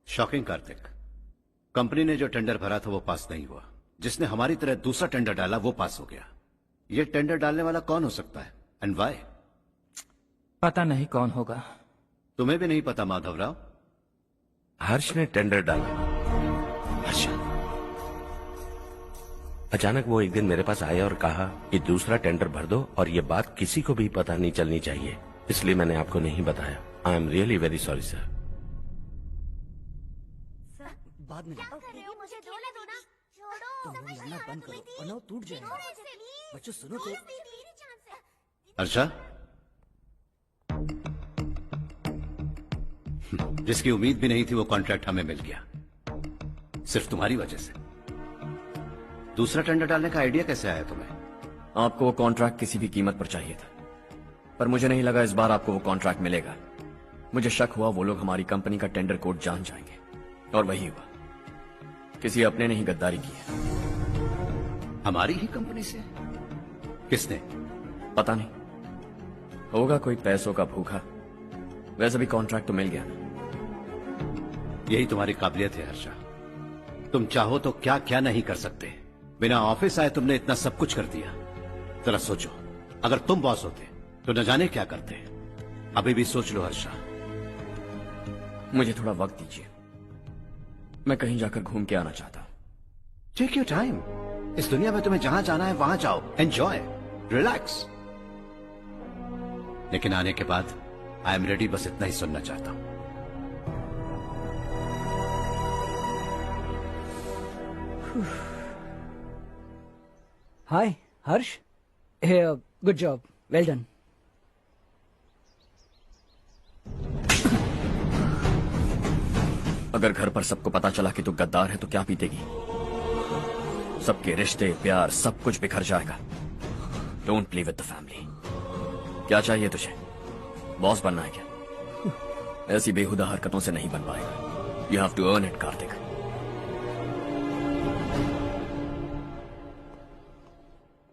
शॉकिंग कार्तिक, कंपनी ने जो टेंडर भरा था वो पास नहीं हुआ। जिसने हमारी तरह दूसरा टेंडर डाला वो पास हो गया। ये टेंडर डालने वाला कौन हो सकता है एंड व्हाई? पता नहीं कौन होगा। तुम्हें भी नहीं पता माधवराव? हर्ष ने टेंडर डाला। हर्ष अचानक वो एक दिन मेरे पास आया और कहा कि दूसरा टेंडर भर दो और ये बात किसी को भी पता नहीं चलनी चाहिए, इसलिए मैंने आपको नहीं बताया। I am really very sorry sir. बाद में मुझे धोने दो ना। तुम लोग लड़ना बंद करो वरना वो टूट जाएगा। बच्चों सुनो तो। अर्षा, जिसकी उम्मीद भी नहीं थी वो कॉन्ट्रैक्ट हमें मिल गया, सिर्फ तुम्हारी वजह से। दूसरा टेंडर डालने का आइडिया कैसे आया तुम्हें? आपको वो कॉन्ट्रैक्ट किसी भी कीमत पर चाहिए था, पर मुझे नहीं लगा इस बार आपको वो कॉन्ट्रैक्ट मिलेगा। मुझे शक हुआ वो लोग हमारी कंपनी का टेंडर कोड जान जाएंगे, और वही हुआ। किसी अपने ने ही गद्दारी की है। हमारी ही कंपनी से? किसने? पता नहीं, होगा कोई पैसों का भूखा। वैसे भी कॉन्ट्रैक्ट तो मिल गया। यही तुम्हारी काबिलियत है हर्षा, तुम चाहो तो क्या क्या नहीं कर सकते। बिना ऑफिस आए तुमने इतना सब कुछ कर दिया। जरा सोचो, अगर तुम बॉस होते तो न जाने क्या करते। अभी भी सोच लो हर्षा। मुझे थोड़ा वक्त दीजिए, मैं कहीं जाकर घूम के आना चाहता हूं। Take your time. इस दुनिया में तुम्हें जहां जाना है वहां जाओ, एंजॉय, रिलैक्स। लेकिन आने के बाद आई एम रेडी, बस इतना ही सुनना चाहता हूं। हाय हर्ष, गुड जॉब, वेल डन। अगर घर पर सबको पता चला कि तू गद्दार है तो क्या पीतेगी? सबके रिश्ते प्यार सब कुछ बिखर जाएगा। Don't play with the family. क्या चाहिए तुझे? बॉस बनना है क्या? ऐसी बेहुदा हरकतों से नहीं बन पाएगा। You have to earn it Kartik.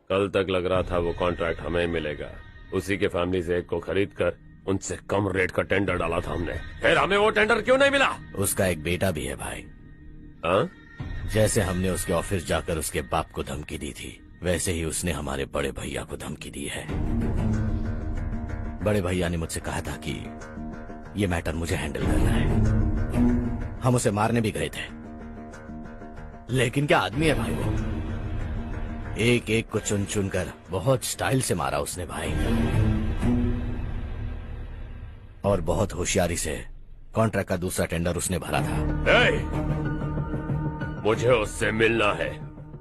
कल तक लग रहा था वो कॉन्ट्रैक्ट हमें मिलेगा। उसी के फैमिली से एक को खरीद कर उनसे कम रेट का टेंडर डाला था हमने, फिर हमें वो टेंडर क्यों नहीं मिला? उसका एक बेटा भी है भाई। हाँ? जैसे हमने उसके ऑफिस जाकर उसके बाप को धमकी दी थी, वैसे ही उसने हमारे बड़े भैया को धमकी दी है। बड़े भैया ने मुझसे कहा था कि ये मैटर मुझे हैंडल करना है। हम उसे मारने भी गए थे, लेकिन क्या आदमी है भाई वो। एक एक को चुन चुन कर बहुत स्टाइल से मारा उसने भाई, और बहुत होशियारी से कॉन्ट्रैक्ट का दूसरा टेंडर उसने भरा था। मुझे उससे मिलना है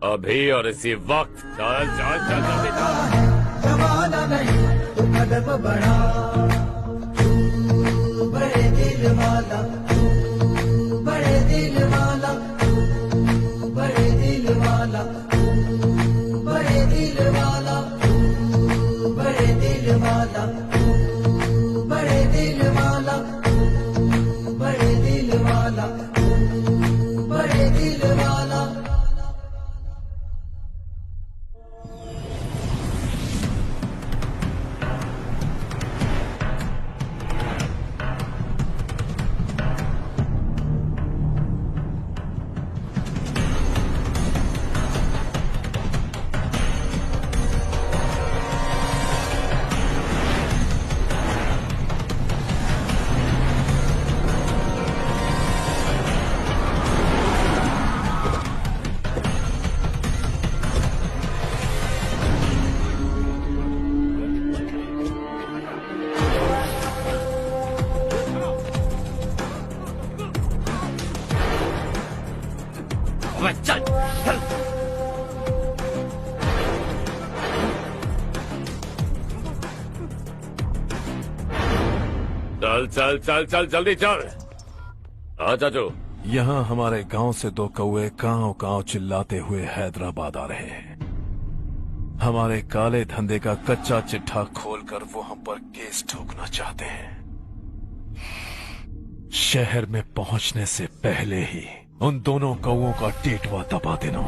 अभी और इसी वक्त। चल चल चल जल्दी चल। जमाना नहीं तो कदम बढ़ा, तू बड़े दिल वाला, तू बड़े दिल वाला, तू बड़े दिल वाला, तू बड़े दिल वाला, तू बड़े दिल वाला, तू बड़े दिल वाला, तू बड़े दिल वाला, तू बड़े दिल वाला। अबे चल चल। चल चल चल चल जल्दी चल। हाँ चाचू। यहाँ हमारे गांव से 2 कौवे कांव चिल्लाते हुए हैदराबाद आ रहे हैं। हमारे काले धंधे का कच्चा चिट्ठा खोलकर वो हम पर केस ठोकना चाहते हैं। शहर में पहुंचने से पहले ही उन दोनों कौवों का टेटवा दबा देना।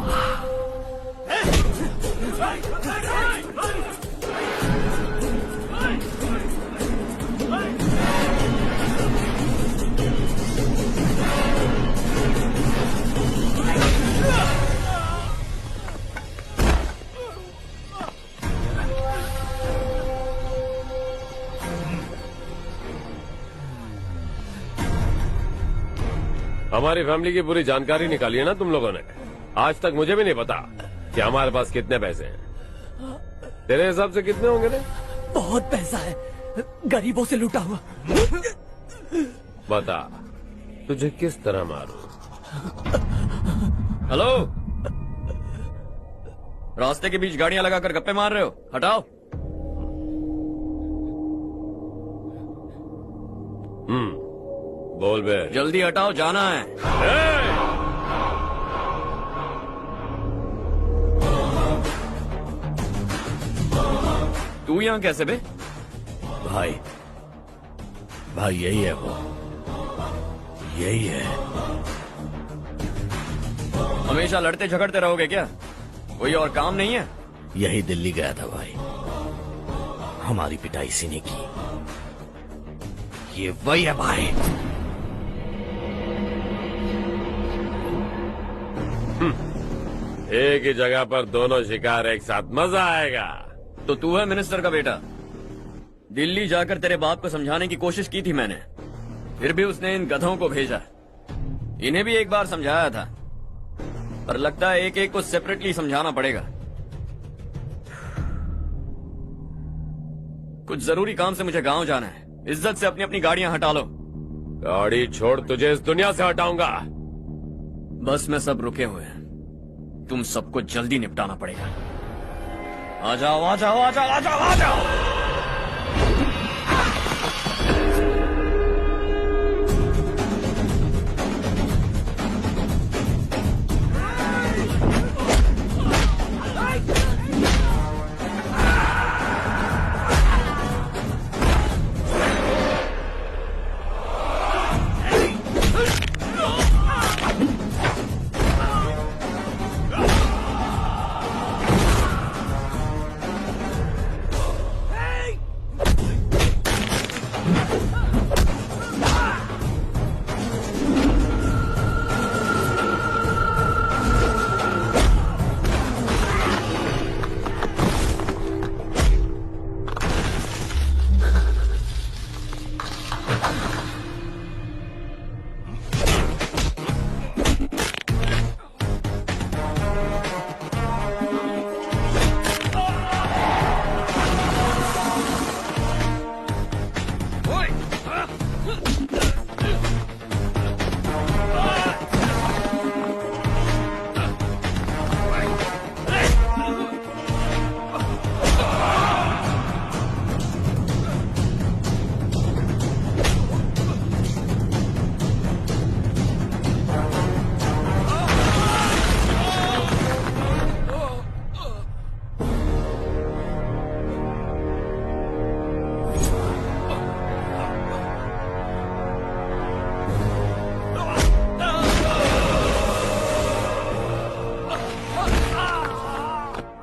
हमारी फैमिली की पूरी जानकारी निकाली है ना तुम लोगों ने। आज तक मुझे भी नहीं पता कि हमारे पास कितने पैसे हैं। तेरे हिसाब से कितने होंगे रे? बहुत पैसा है, गरीबों से लूटा हुआ। बता तुझे किस तरह मारूं? हेलो, रास्ते के बीच गाड़ियां लगाकर गप्पे मार रहे हो? हटाओ। बोल बे। जल्दी हटाओ, जाना है। तू यहाँ कैसे बे? भाई यही है वो, यही है। हमेशा लड़ते झगड़ते रहोगे क्या? कोई और काम नहीं है? यही दिल्ली गया था भाई, हमारी पिटाई इसी ने की। ये वही है भाई। एक ही जगह पर दोनों शिकार एक साथ, मजा आएगा। तो तू है मिनिस्टर का बेटा। दिल्ली जाकर तेरे बाप को समझाने की कोशिश की थी मैंने, फिर भी उसने इन गधों को भेजा। इन्हें भी एक बार समझाया था, पर लगता है एक एक को सेपरेटली समझाना पड़ेगा। कुछ जरूरी काम से मुझे गांव जाना है। इज्जत से अपनी अपनी गाड़ियां हटा लो। गाड़ी छोड़, तुझे इस दुनिया से हटाऊंगा। बस में सब रुके हुए हैं, तुम सबको जल्दी निपटाना पड़ेगा। आ जाओ आ जाओ आ जाओ आ जाओ आ जाओ।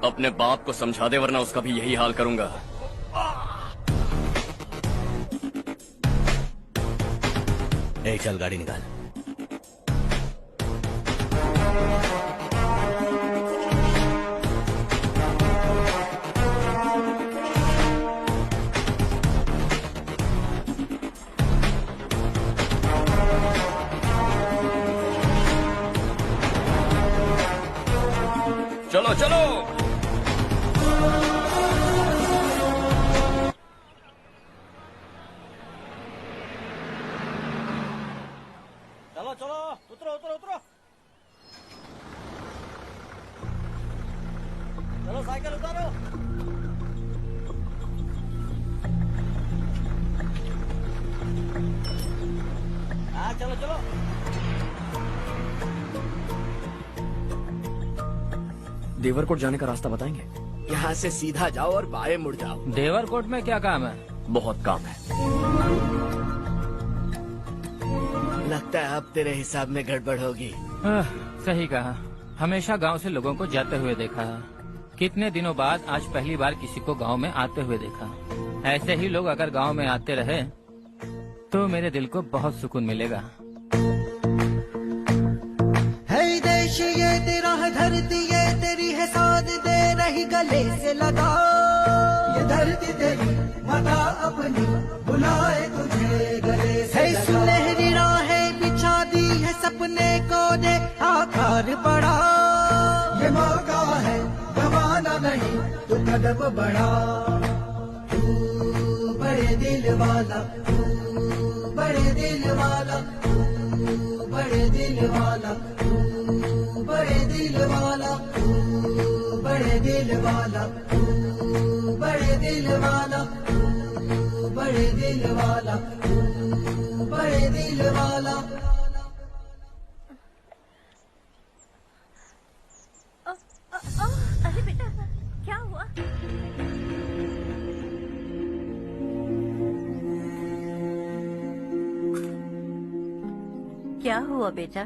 अपने बाप को समझा दे, वरना उसका भी यही हाल करूंगा। ए, चल गाड़ी निकाल। चलो चलो। चलो चलो, उतरो उतरो उतरो। साइकिल उतारो। हाँ चलो चलो। देवरकोट जाने का रास्ता बताएंगे? यहाँ से सीधा जाओ और बाएं मुड़ जाओ। देवरकोट में क्या काम है? बहुत काम है। लगता है अब तेरे हिसाब में गड़बड़ होगी। सही कहा। हमेशा गांव से लोगों को जाते हुए देखा है। कितने दिनों बाद आज पहली बार किसी को गांव में आते हुए देखा। ऐसे ही लोग अगर गांव में आते रहे तो मेरे दिल को बहुत सुकून मिलेगा। है देश ये तेरा है, धरती ये तेरी है, साथ दे रही गले से लगा। ये धरती तेरी माता अपनी बुलाए तुझे गले से लगा। सुनहरी राहें बिछा दी है, सपने को दे आकार बढ़ा। ये मौका है गवाना नहीं, तू कदम बढ़ा। तू बड़े दिल वाला, तू बड़े दिल वाला, तू बड़े दिल वाला, तू बड़े दिल वाला, तू बड़े दिल वाला, तू बड़े दिल वाला, तू बड़े दिल वाला, तू बड़े दिल वाला। अरे बेटा क्या हुआ? क्या हुआ बेटा?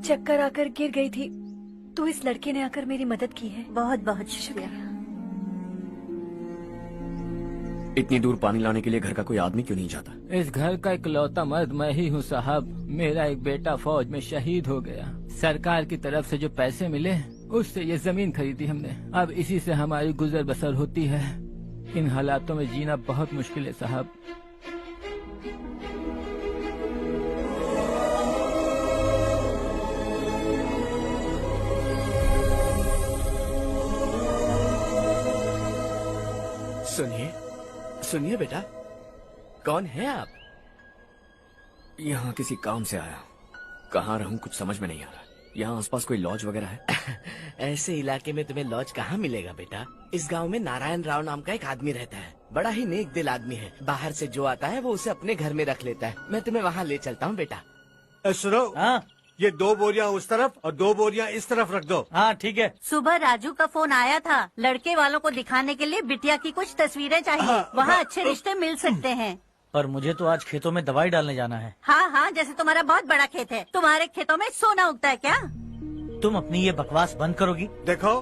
चक्कर आकर गिर गई थी तो इस लड़के ने आकर मेरी मदद की है। बहुत बहुत शुक्रिया। इतनी दूर पानी लाने के लिए घर का कोई आदमी क्यों नहीं जाता? इस घर का इकलौता मर्द मैं ही हूँ साहब। मेरा एक बेटा फौज में शहीद हो गया। सरकार की तरफ से जो पैसे मिले उससे ये जमीन खरीदी हमने। अब इसी से हमारी गुजर बसर होती है। इन हालातों में जीना बहुत मुश्किल है साहब। सुनिए सुनिए बेटा, कौन है आप? यहाँ किसी काम से आया। कहाँ रहूँ कुछ समझ में नहीं आ रहा। यहाँ आसपास कोई लॉज वगैरह है? ऐसे इलाके में तुम्हें लॉज कहाँ मिलेगा बेटा। इस गांव में नारायण राव नाम का एक आदमी रहता है। बड़ा ही नेक दिल आदमी है। बाहर से जो आता है वो उसे अपने घर में रख लेता है। मैं तुम्हें वहाँ ले चलता हूँ बेटा। सुनो, ये 2 बोरियां उस तरफ और 2 बोरियां इस तरफ रख दो। हाँ ठीक है। सुबह राजू का फोन आया था। लड़के वालों को दिखाने के लिए बिटिया की कुछ तस्वीरें चाहिए। वहाँ अच्छे रिश्ते मिल सकते हैं। पर मुझे तो आज खेतों में दवाई डालने जाना है। हाँ हाँ, जैसे तुम्हारा बहुत बड़ा खेत है। तुम्हारे खेतों में सोना उगता है क्या? तुम अपनी ये बकवास बंद करोगी? देखो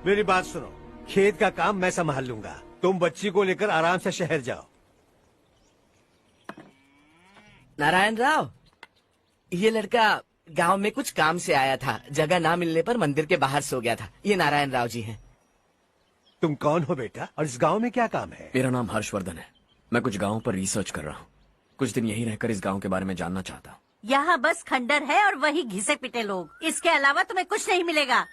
मेरी बात सुनो, खेत का काम मैं संभाल लूंगा। तुम बच्ची को लेकर आराम से शहर जाओ। नारायण राव, ये लड़का गांव में कुछ काम से आया था। जगह ना मिलने पर मंदिर के बाहर सो गया था। ये नारायण राव जी हैं। तुम कौन हो बेटा और इस गांव में क्या काम है? मेरा नाम हर्षवर्धन है। मैं कुछ गाँव पर रिसर्च कर रहा हूँ। कुछ दिन यहीं रहकर इस गाँव के बारे में जानना चाहता हूँ। यहाँ बस खंडर है और वही घिसे पिटे लोग। इसके अलावा तुम्हें कुछ नहीं मिलेगा।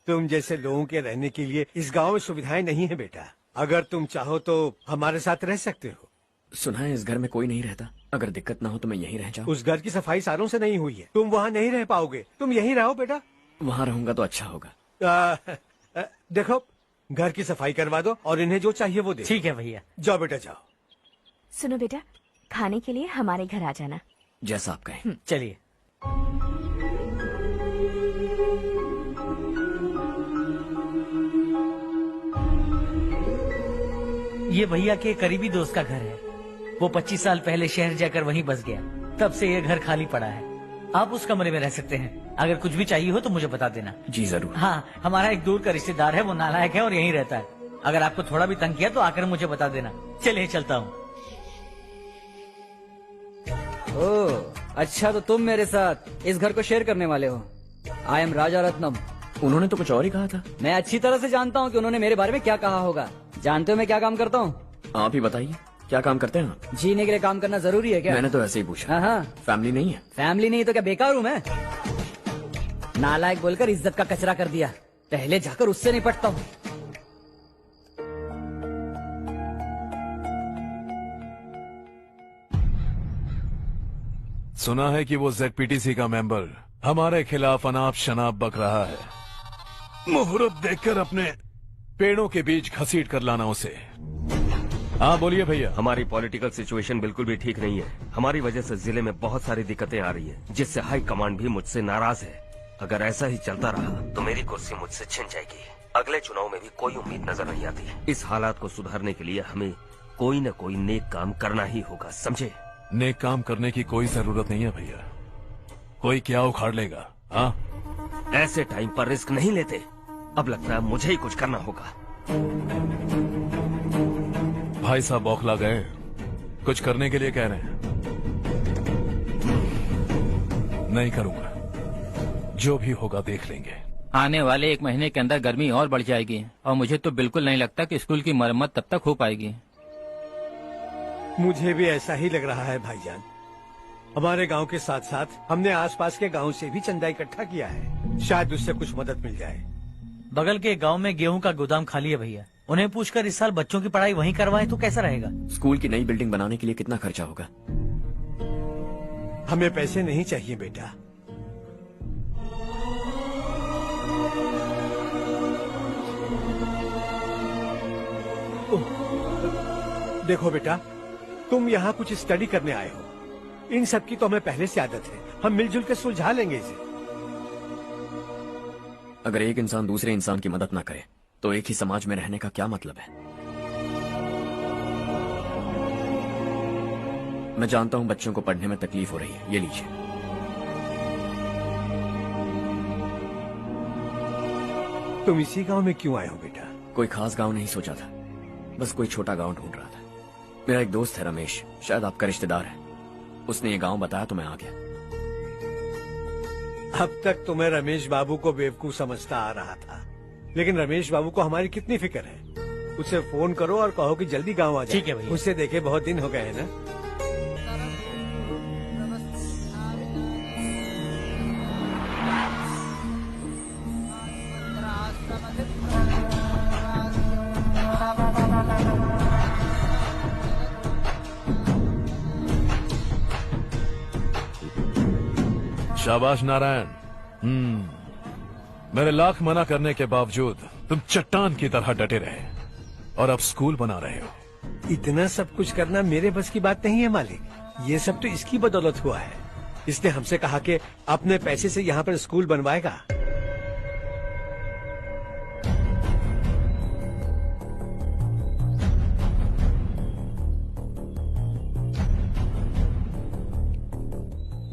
तुम जैसे लोगों के रहने के लिए इस गांव में सुविधाएं नहीं है बेटा। अगर तुम चाहो तो हमारे साथ रह सकते हो। सुना है इस घर में कोई नहीं रहता। अगर दिक्कत ना हो तो मैं यहीं रह जाऊँ। उस घर की सफाई सालों से नहीं हुई है। तुम वहाँ नहीं रह पाओगे। तुम यहीं रहो बेटा। वहाँ रहूंगा तो अच्छा होगा। देखो, घर की सफाई करवा दो और इन्हें जो चाहिए वो दे। ठीक है भैया। जाओ बेटा जाओ। सुनो बेटा, खाने के लिए हमारे घर आ जाना। जैसा आप कहें। चलिए। ये भैया के करीबी दोस्त का घर है। वो 25 साल पहले शहर जाकर वहीं बस गया। तब से ये घर खाली पड़ा है। आप उस कमरे में रह सकते हैं। अगर कुछ भी चाहिए हो तो मुझे बता देना। जी जरूर। हाँ, हमारा एक दूर का रिश्तेदार है। वो नालायक है और यहीं रहता है। अगर आपको थोड़ा भी तंग किया तो आकर मुझे बता देना। चलिए चलता हूँ। ओह, अच्छा तो तुम मेरे साथ इस घर को शेयर करने वाले हो। आई एम राजा रत्नम। उन्होंने तो कुछ और ही कहा था। मैं अच्छी तरह से जानता हूँ कि उन्होंने मेरे बारे में क्या कहा होगा। जानते हो मैं क्या काम करता हूँ? आप ही बताइए, क्या काम करते हैं आप? जीने के लिए काम करना जरूरी है क्या? मैंने तो ऐसे ही पूछा। हाँ। फैमिली नहीं है? फैमिली नहीं तो क्या बेकार हूँ मैं? नालायक बोलकर इज्जत का कचरा कर दिया। पहले जाकर उससे निपटता हूँ। सुना है कि वो ZPTC का मेंबर हमारे खिलाफ अनाप शनाप बक रहा है। मुहूर्त देखकर अपने पेड़ों के बीच घसीट कर लाना उसे। हाँ बोलिए भैया। हमारी पॉलिटिकल सिचुएशन बिल्कुल भी ठीक नहीं है। हमारी वजह से जिले में बहुत सारी दिक्कतें आ रही है, जिससे हाई कमांड भी मुझसे नाराज है। अगर ऐसा ही चलता रहा तो मेरी कुर्सी मुझसे छिन जाएगी। अगले चुनाव में भी कोई उम्मीद नजर नहीं आती। इस हालात को सुधारने के लिए हमें कोई न कोई नेक काम करना ही होगा, समझे? नेक काम करने की कोई जरूरत नहीं है भैया, कोई क्या उखाड़ लेगा। हाँ, ऐसे टाइम पर रिस्क नहीं लेते। अब लगता है मुझे ही कुछ करना होगा। भाई साहब बौखला गए, कुछ करने के लिए कह रहे हैं। नहीं करूंगा, जो भी होगा देख लेंगे। आने वाले 1 महीने के अंदर गर्मी और बढ़ जाएगी और मुझे तो बिल्कुल नहीं लगता कि स्कूल की मरम्मत तब तक हो पाएगी। मुझे भी ऐसा ही लग रहा है भाईजान। हमारे गांव के साथ साथ हमने आसपास के गांव से भी चंदा इकट्ठा किया है, शायद उससे कुछ मदद मिल जाए। बगल के गांव में गेहूं का गोदाम खाली है भैया, उन्हें पूछकर इस साल बच्चों की पढ़ाई वहीं करवाएं तो कैसा रहेगा? स्कूल की नई बिल्डिंग बनाने के लिए कितना खर्चा होगा? हमें पैसे नहीं चाहिए बेटा। देखो बेटा, तुम यहाँ कुछ स्टडी करने आए हो, इन सब की तो हमें पहले से आदत है। हम मिलजुल के सुलझा लेंगे इसे। अगर एक इंसान दूसरे इंसान की मदद ना करे तो एक ही समाज में रहने का क्या मतलब है? मैं जानता हूं बच्चों को पढ़ने में तकलीफ हो रही है, ये लीजिए। तुम इसी गांव में क्यों आए हो बेटा? कोई खास गांव नहीं सोचा था, बस कोई छोटा गांव ढूंढ रहा था। मेरा एक दोस्त है रमेश, शायद आपका रिश्तेदार है, उसने ये गांव बताया तो मैं आ गया। अब तक तो मैं रमेश बाबू को बेवकूफ समझता आ रहा था, लेकिन रमेश बाबू को हमारी कितनी फिक्र है। उसे फोन करो और कहो कि जल्दी गांव आ जाए। ठीक है भैया। उससे देखे बहुत दिन हो गए हैं ना। शाबाश नारायण। मेरे लाख मना करने के बावजूद तुम चट्टान की तरह डटे रहे और अब स्कूल बना रहे हो। इतना सब कुछ करना मेरे बस की बात नहीं है मालिक, ये सब तो इसकी बदौलत हुआ है। इसने हमसे कहा कि अपने पैसे से यहाँ पर स्कूल बनवाएगा।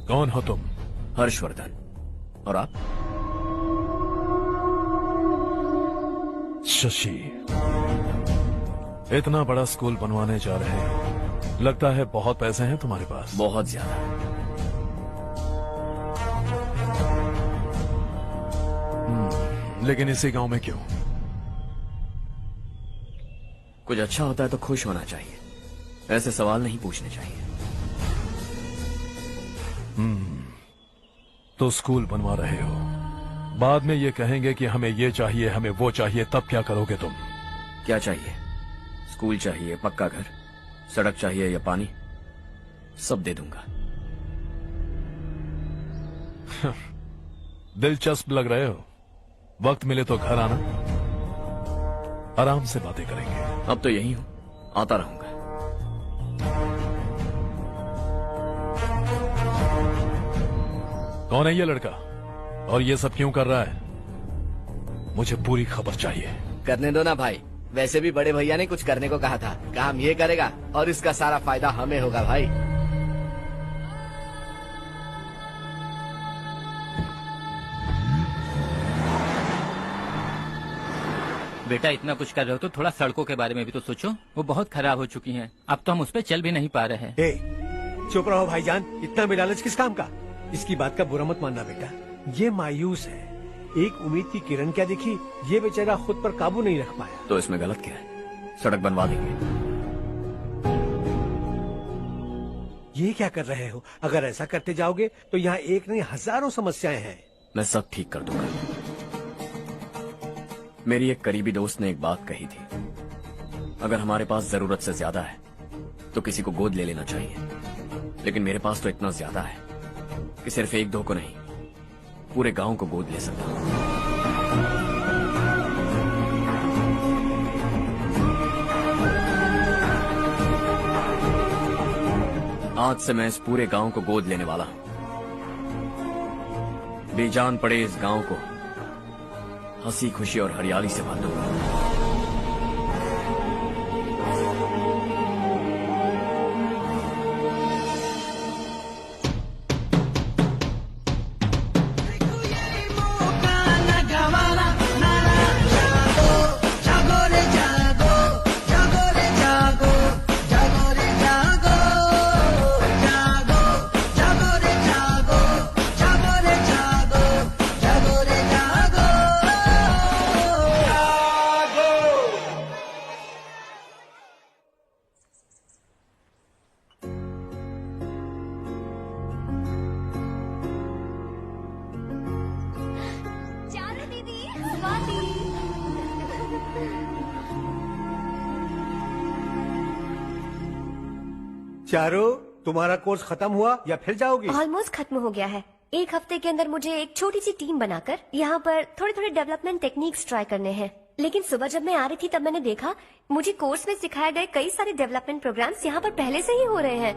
कौन हो तुम? हर्षवर्धन। और आप? शशि। इतना बड़ा स्कूल बनवाने जा रहे हैं, लगता है बहुत पैसे हैं तुम्हारे पास। बहुत ज्यादा। लेकिन इसी गांव में क्यों? कुछ अच्छा होता है तो खुश होना चाहिए, ऐसे सवाल नहीं पूछने चाहिए। तो स्कूल बनवा रहे हो, बाद में ये कहेंगे कि हमें ये चाहिए, हमें वो चाहिए, तब क्या करोगे तुम? क्या चाहिए? स्कूल चाहिए, पक्का घर, सड़क चाहिए या पानी, सब दे दूंगा। दिलचस्प लग रहे हो। वक्त मिले तो घर आना, आराम से बातें करेंगे। अब तो यही हूं, आता रहूंगा। कौन है ये लड़का और ये सब क्यों कर रहा है? मुझे पूरी खबर चाहिए। करने दो ना भाई, वैसे भी बड़े भैया ने कुछ करने को कहा था, काम ये करेगा और इसका सारा फायदा हमें होगा भाई। बेटा इतना कुछ कर रहे हो तो थोड़ा सड़कों के बारे में भी तो सोचो, वो बहुत खराब हो चुकी हैं। अब तो हम उस पर चल भी नहीं पा रहे हैं। चुप रहो भाईजान, इतना भी लालच किस काम का? इसकी बात का बुरा मत मानना बेटा, ये मायूस है। एक उम्मीद की किरण क्या दिखी, ये बेचारा खुद पर काबू नहीं रख पाया। तो इसमें गलत क्या है? सड़क बनवा देंगे। ये क्या कर रहे हो? अगर ऐसा करते जाओगे तो यहाँ एक नहीं हजारों समस्याएं हैं। मैं सब ठीक कर दूंगा। मेरी एक करीबी दोस्त ने एक बात कही थी, अगर हमारे पास जरूरत से ज्यादा है तो किसी को गोद ले लेना चाहिए, लेकिन मेरे पास तो इतना ज्यादा है कि सिर्फ 1-2 को नहीं, पूरे गांव को गोद ले सकता हूं। आज से मैं इस पूरे गांव को गोद लेने वाला हूं। बेजान पड़े इस गांव को हंसी खुशी और हरियाली से भर दूंगा। चारू, तुम्हारा कोर्स खत्म हुआ या फिर जाओगी? ऑलमोस्ट खत्म हो गया है। एक हफ्ते के अंदर मुझे एक छोटी सी टीम बनाकर यहाँ पर थोड़े थोड़े डेवलपमेंट टेक्निक्स ट्राई करने हैं। लेकिन सुबह जब मैं आ रही थी तब मैंने देखा मुझे कोर्स में सिखाए गए कई सारे डेवलपमेंट प्रोग्राम्स यहाँ पर पहले से ही हो रहे हैं।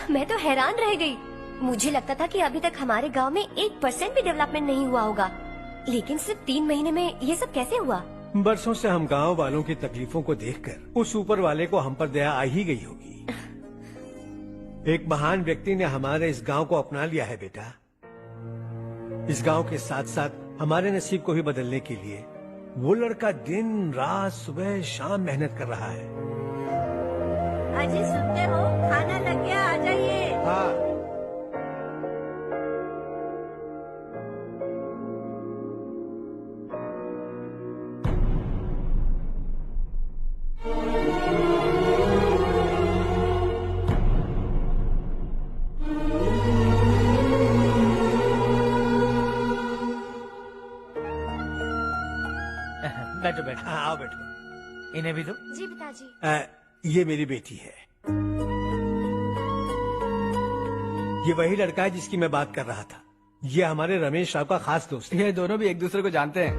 मैं तो हैरान रह गई। मुझे लगता था कि अभी तक हमारे गाँव में 1% भी डेवलपमेंट नहीं हुआ होगा, लेकिन सिर्फ 3 महीने में ये सब कैसे हुआ? बरसों से हम गांव वालों की तकलीफों को देखकर उस ऊपर वाले को हम पर दया आ ही गई होगी। एक महान व्यक्ति ने हमारे इस गांव को अपना लिया है बेटा। इस गांव के साथ साथ हमारे नसीब को भी बदलने के लिए वो लड़का दिन रात सुबह शाम मेहनत कर रहा है। अजी सुनते हो, खाना लग गया, आ जाइए। हाँ। बैठो बैठो। हाँ, आओ बैठो। इन्हें भी दो। जी पिताजी। ये मेरी बेटी है। ये वही लड़का है जिसकी मैं बात कर रहा था। ये हमारे रमेश राव का खास दोस्त है। ये दोनों भी एक दूसरे को जानते हैं।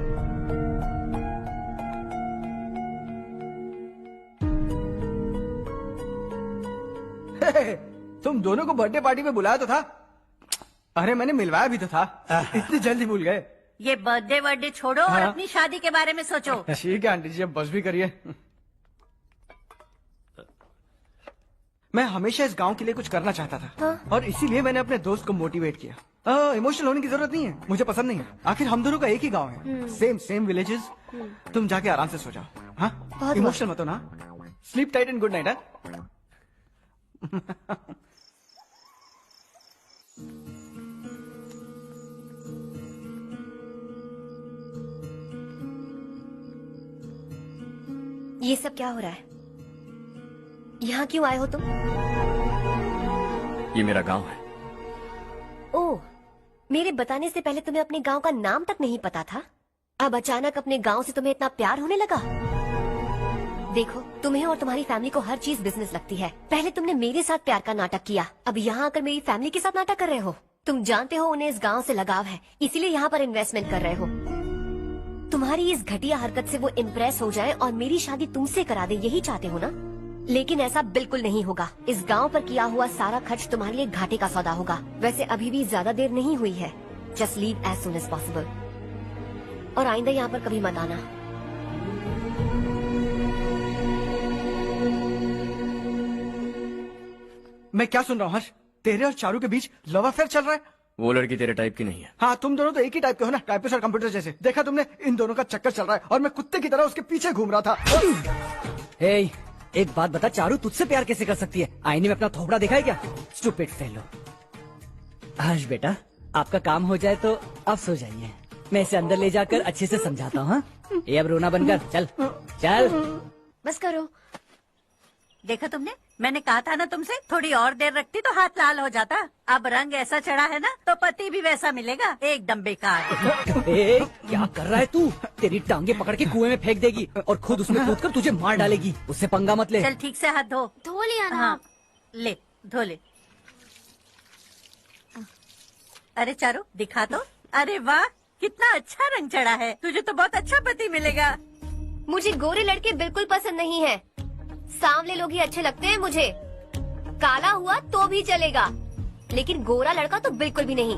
तुम दोनों को बर्थडे पार्टी में बुलाया तो था। अरे मैंने मिलवाया भी तो था। इतनी जल्दी भूल गए। ये बर्थडे छोड़ो और अपनी शादी के बारे में सोचो। ठीक है आंटी जी, अब बस भी करिए। मैं हमेशा इस गांव के लिए कुछ करना चाहता था। और इसीलिए मैंने अपने दोस्त को मोटिवेट किया। इमोशनल होने की जरूरत नहीं है, मुझे पसंद नहीं है। आखिर हम दोनों का एक ही गांव है, सेम विलेजेस। तुम जाके आराम से सो जाओ। हाँ, इमोशनल मत हो ना। Sleep tight and good night. ये सब क्या हो रहा है? यहाँ क्यों आए हो तुम? ये मेरा गांव है। ओह, मेरे बताने से पहले तुम्हें अपने गांव का नाम तक नहीं पता था? अब अचानक अपने गांव से तुम्हें इतना प्यार होने लगा? देखो, तुम्हें और तुम्हारी फैमिली को हर चीज बिजनेस लगती है। पहले तुमने मेरे साथ प्यार का नाटक किया, अब यहाँ आकर मेरी फैमिली के साथ नाटक कर रहे हो। तुम जानते हो उन्हें इस गांव से लगाव है, इसीलिए यहाँ पर इन्वेस्टमेंट कर रहे हो। तुम्हारी इस घटिया हरकत से वो इम्प्रेस हो जाए और मेरी शादी तुमसे करा दे, यही चाहते हो ना? लेकिन ऐसा बिल्कुल नहीं होगा। इस गांव पर किया हुआ सारा खर्च तुम्हारे लिए घाटे का सौदा होगा। वैसे अभी भी ज्यादा देर नहीं हुई है। Just leave as soon as possible. और आइंदा यहाँ पर कभी मत आना। मैं क्या सुन रहा हूँ हर्ष? तेरे और चारू के बीच लव अफेयर चल रहा है? वो लड़की तेरे टाइप की नहीं है। हाँ, तुम दोनों तो एक ही टाइप के हो ना, टाइपिस्ट और कंप्यूटर जैसे। देखा तुमने, इन दोनों का चक्कर चल रहा है और मैं कुत्ते की तरह उसके पीछे घूम रहा था। हे, एक बात बता, चारू तुझसे प्यार कैसे कर सकती है? आईने में अपना थोबड़ा देखा है क्या? Stupid fellow. हर्ष बेटा, आपका काम हो जाए तो अब सो जाइए। मैं इसे अंदर ले जाकर अच्छे से समझाता हूँ। ये अब रोना बनकर चल चल। बस करो। देखा तुमने, मैंने कहा था ना तुमसे, थोड़ी और देर रखती तो हाथ लाल हो जाता। अब रंग ऐसा चढ़ा है ना तो पति भी वैसा मिलेगा, एकदम बेकार। क्या कर रहा है तू? तेरी टांगे पकड़ के कुएं में फेंक देगी और खुद उसमें कूदकर तुझे मार डालेगी। उससे पंगा मत ले। चल ठीक से हाथ धो। धो लिया ना? हाँ, ले धो ले। अरे चारू दिखा तो। अरे वाह, कितना अच्छा रंग चढ़ा है। तुझे तो बहुत अच्छा पति मिलेगा। मुझे गोरे लड़के बिल्कुल पसंद नहीं है। सांवले लोग ही अच्छे लगते हैं मुझे। काला हुआ तो भी चलेगा, लेकिन गोरा लड़का तो बिल्कुल भी नहीं।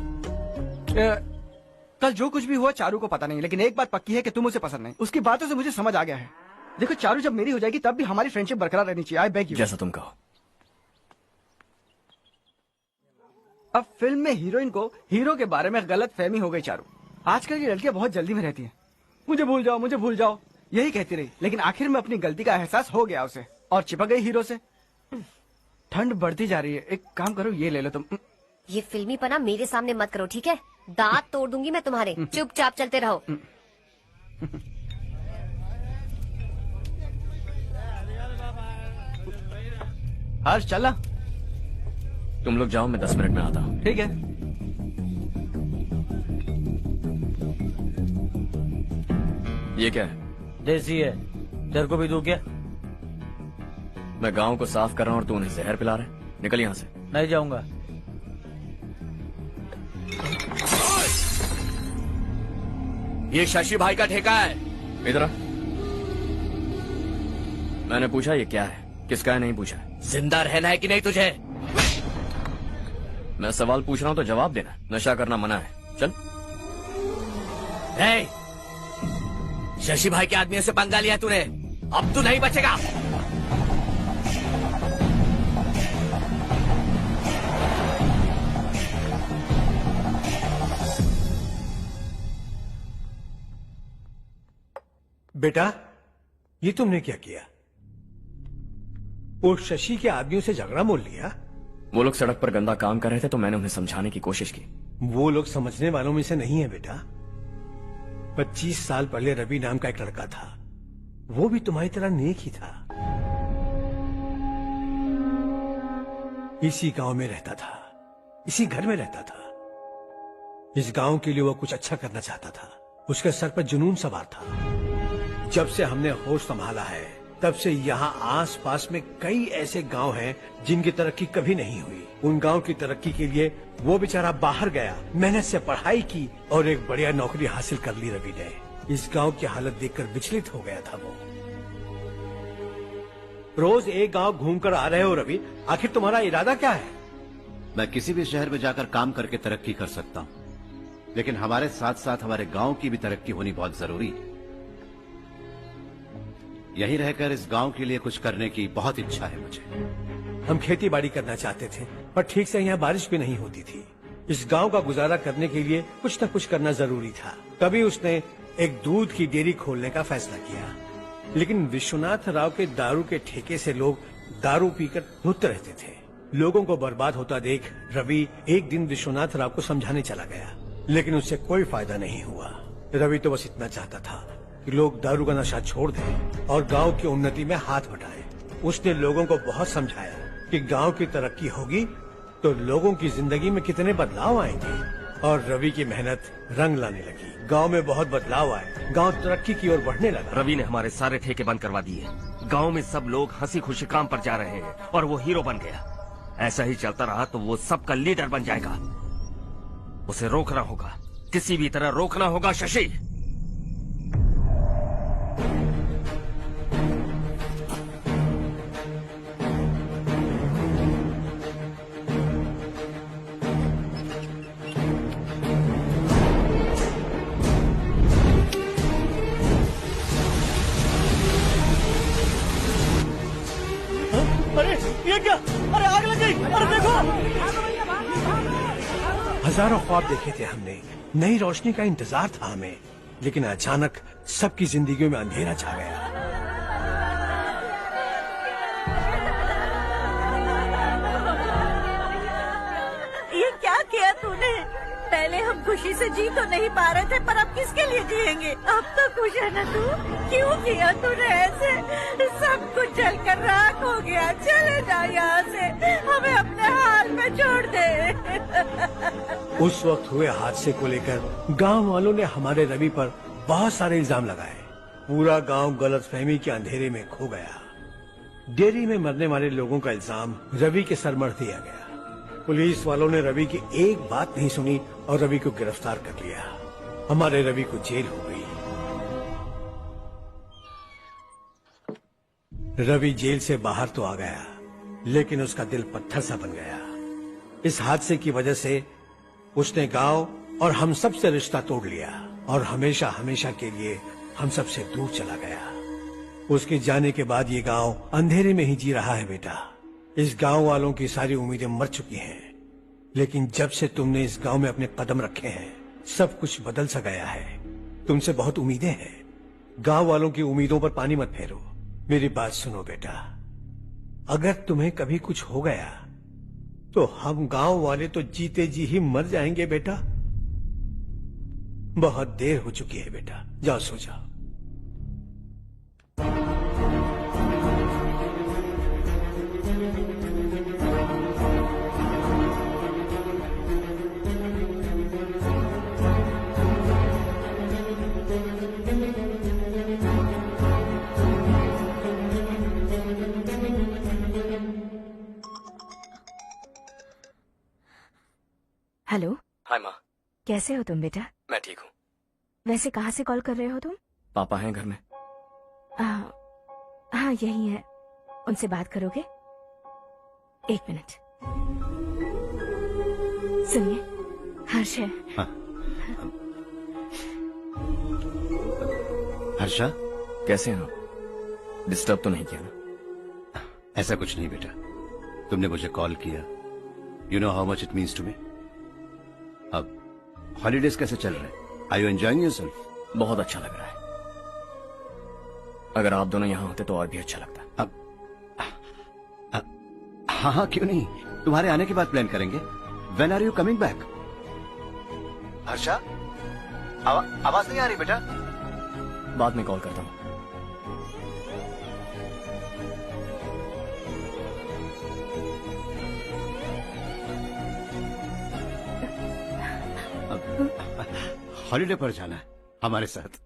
कल जो कुछ भी हुआ चारू को पता नहीं, लेकिन एक बात पक्की है कि तुम उसे पसंद नहीं। उसकी बातों से मुझे समझ आ गया है। देखो चारू जब मेरी हो जाएगी तब भी हमारी फ्रेंडशिप बरकरार रहनी चाहिए। I beg you. जैसा तुम कहो। अब फिल्म में हीरोइन को हीरो के बारे में गलत फहमी हो गई चारू। आजकल की लड़कियां बहुत जल्दी में रहती हैं। मुझे भूल जाओ, मुझे भूल जाओ, यही कहती रही, लेकिन आखिर में अपनी गलती का एहसास हो गया उसे और चिपक गई हीरो से। ठंड बढ़ती जा रही है, एक काम करो ये ले लो तुम। ये फिल्मी पना मेरे सामने मत करो, ठीक है? दांत तोड़ दूंगी मैं तुम्हारे। चुपचाप चलते रहो। हर्ष चला। तुम लोग जाओ, मैं 10 मिनट में आता हूँ। ठीक है। ये क्या है? देसी है, तेरे को भी दूं क्या? मैं गांव को साफ कर रहा हूँ और तू उन्हें जहर पिला रहा है। निकल यहाँ से। नहीं जाऊंगा। ये शशि भाई का ठेका है। इधर आ। मैंने पूछा ये क्या है, किसका है नहीं पूछा। जिंदा रहना है कि नहीं तुझे? मैं सवाल पूछ रहा हूं तो जवाब देना। नशा करना मना है। चल। हे, शशि भाई के आदमियों से पंगा लिया तूने, अब तू नहीं बचेगा। बेटा, ये तुमने क्या किया? वो शशि के आदमियों से झगड़ा मोल लिया? वो लोग सड़क पर गंदा काम कर रहे थे तो मैंने उन्हें समझाने की कोशिश की। वो लोग समझने वालों में से नहीं है बेटा। 25 साल पहले रवि नाम का एक लड़का था, वो भी तुम्हारी तरह नेक ही था। इसी गांव में रहता था, इसी घर में रहता था। इस गांव के लिए वो कुछ अच्छा करना चाहता था। उसके सर पर जुनून सवार था। जब से हमने होश संभाला है तब से यहाँ आस पास में कई ऐसे गांव हैं जिनकी तरक्की कभी नहीं हुई। उन गांव की तरक्की के लिए वो बेचारा बाहर गया, मेहनत से पढ़ाई की और एक बढ़िया नौकरी हासिल कर ली रवि ने। इस गांव की हालत देखकर विचलित हो गया था वो। रोज एक गांव घूमकर आ रहे हो रवि, आखिर तुम्हारा इरादा क्या है? मैं किसी भी शहर में जाकर काम करके तरक्की कर सकता हूँ, लेकिन हमारे साथ साथ हमारे गांव की भी तरक्की होनी बहुत जरूरी है। यहीं रहकर इस गांव के लिए कुछ करने की बहुत इच्छा है मुझे। हम खेती बाड़ी करना चाहते थे, पर ठीक से यहाँ बारिश भी नहीं होती थी। इस गांव का गुजारा करने के लिए कुछ न कुछ करना जरूरी था। तभी उसने एक दूध की डेयरी खोलने का फैसला किया। लेकिन विश्वनाथ राव के दारू के ठेके से लोग दारू पीकर धुत रहते थे। लोगों को बर्बाद होता देख रवि एक दिन विश्वनाथ राव को समझाने चला गया, लेकिन उससे कोई फायदा नहीं हुआ। रवि तो बस इतना चाहता था कि लोग दारू का नशा छोड़ दें और गांव की उन्नति में हाथ बटाएं। उसने लोगों को बहुत समझाया कि गांव की तरक्की होगी तो लोगों की जिंदगी में कितने बदलाव आएंगे, और रवि की मेहनत रंग लाने लगी। गांव में बहुत बदलाव आए, गांव तरक्की की ओर बढ़ने लगा। रवि ने हमारे सारे ठेके बंद करवा दिए। गांव में सब लोग हंसी खुशी काम पर जा रहे हैं और वो हीरो बन गया। ऐसा ही चलता रहा तो वो सबका लीडर बन जाएगा। उसे रोकना होगा, किसी भी तरह रोकना होगा शशि। अरे ये क्या? अरे आग लग गई! अरे देखो! हजारों ख्वाब देखे थे हमने, नई रोशनी का इंतजार था हमें, लेकिन अचानक सबकी जिंदगियों में अंधेरा छा गया। ये क्या किया तूने? पहले हम खुशी से जी तो नहीं पा रहे थे, पर अब किसके लिए जिएंगे? अब तो खुश है ना तू? क्यों किया तूने ऐसे? सब कुछ जलकर राख हो गया। चले जा यहाँ से, हमें अपने हाल में छोड़ दे। उस वक्त हुए हादसे को लेकर गांव वालों ने हमारे रवि पर बहुत सारे इल्जाम लगाए। पूरा गांव गलतफहमी के अंधेरे में खो गया। डेयरी में मरने वाले लोगों का इल्जाम रवि के सर मढ़ दिया गया। पुलिस वालों ने रवि की एक बात नहीं सुनी और रवि को गिरफ्तार कर लिया। हमारे रवि को जेल हो गई। रवि जेल से बाहर तो आ गया, लेकिन उसका दिल पत्थर सा बन गया। इस हादसे की वजह से उसने गांव और हम सब से रिश्ता तोड़ लिया और हमेशा हमेशा के लिए हम सब से दूर चला गया। उसके जाने के बाद ये गांव अंधेरे में ही जी रहा है बेटा। इस गांव वालों की सारी उम्मीदें मर चुकी हैं, लेकिन जब से तुमने इस गांव में अपने कदम रखे हैं सब कुछ बदल सा गया है। तुमसे बहुत उम्मीदें हैं। गांव वालों की उम्मीदों पर पानी मत फेरो। मेरी बात सुनो बेटा, अगर तुम्हें कभी कुछ हो गया तो हम गांव वाले तो जीते जी ही मर जाएंगे बेटा। बहुत देर हो चुकी है बेटा, जाओ सो जाओ। हेलो। हाय माँ। कैसे हो तुम बेटा? मैं ठीक हूँ। वैसे कहाँ से कॉल कर रहे हो तुम? पापा हैं घर में। हाँ यही है। उनसे बात करोगे? 1 मिनट। सुनिए, हर्ष है। हाँ। हर्षा, कैसे हैं आप? डिस्टर्ब तो नहीं किया ना? ऐसा कुछ नहीं बेटा, तुमने मुझे कॉल किया। You know how much it means to me. अब हॉलीडेज कैसे चल रहे हैं? Are you enjoying yourself? बहुत अच्छा लग रहा है। अगर आप दोनों यहाँ होते तो और भी अच्छा लगता। अब हाँ हाँ क्यों नहीं, तुम्हारे आने के बाद प्लान करेंगे। When are you coming back? Harsha, आवाज नहीं आ रही बेटा। बाद में कॉल करता हूँ। हॉलीडे पर जाना है हमारे साथ।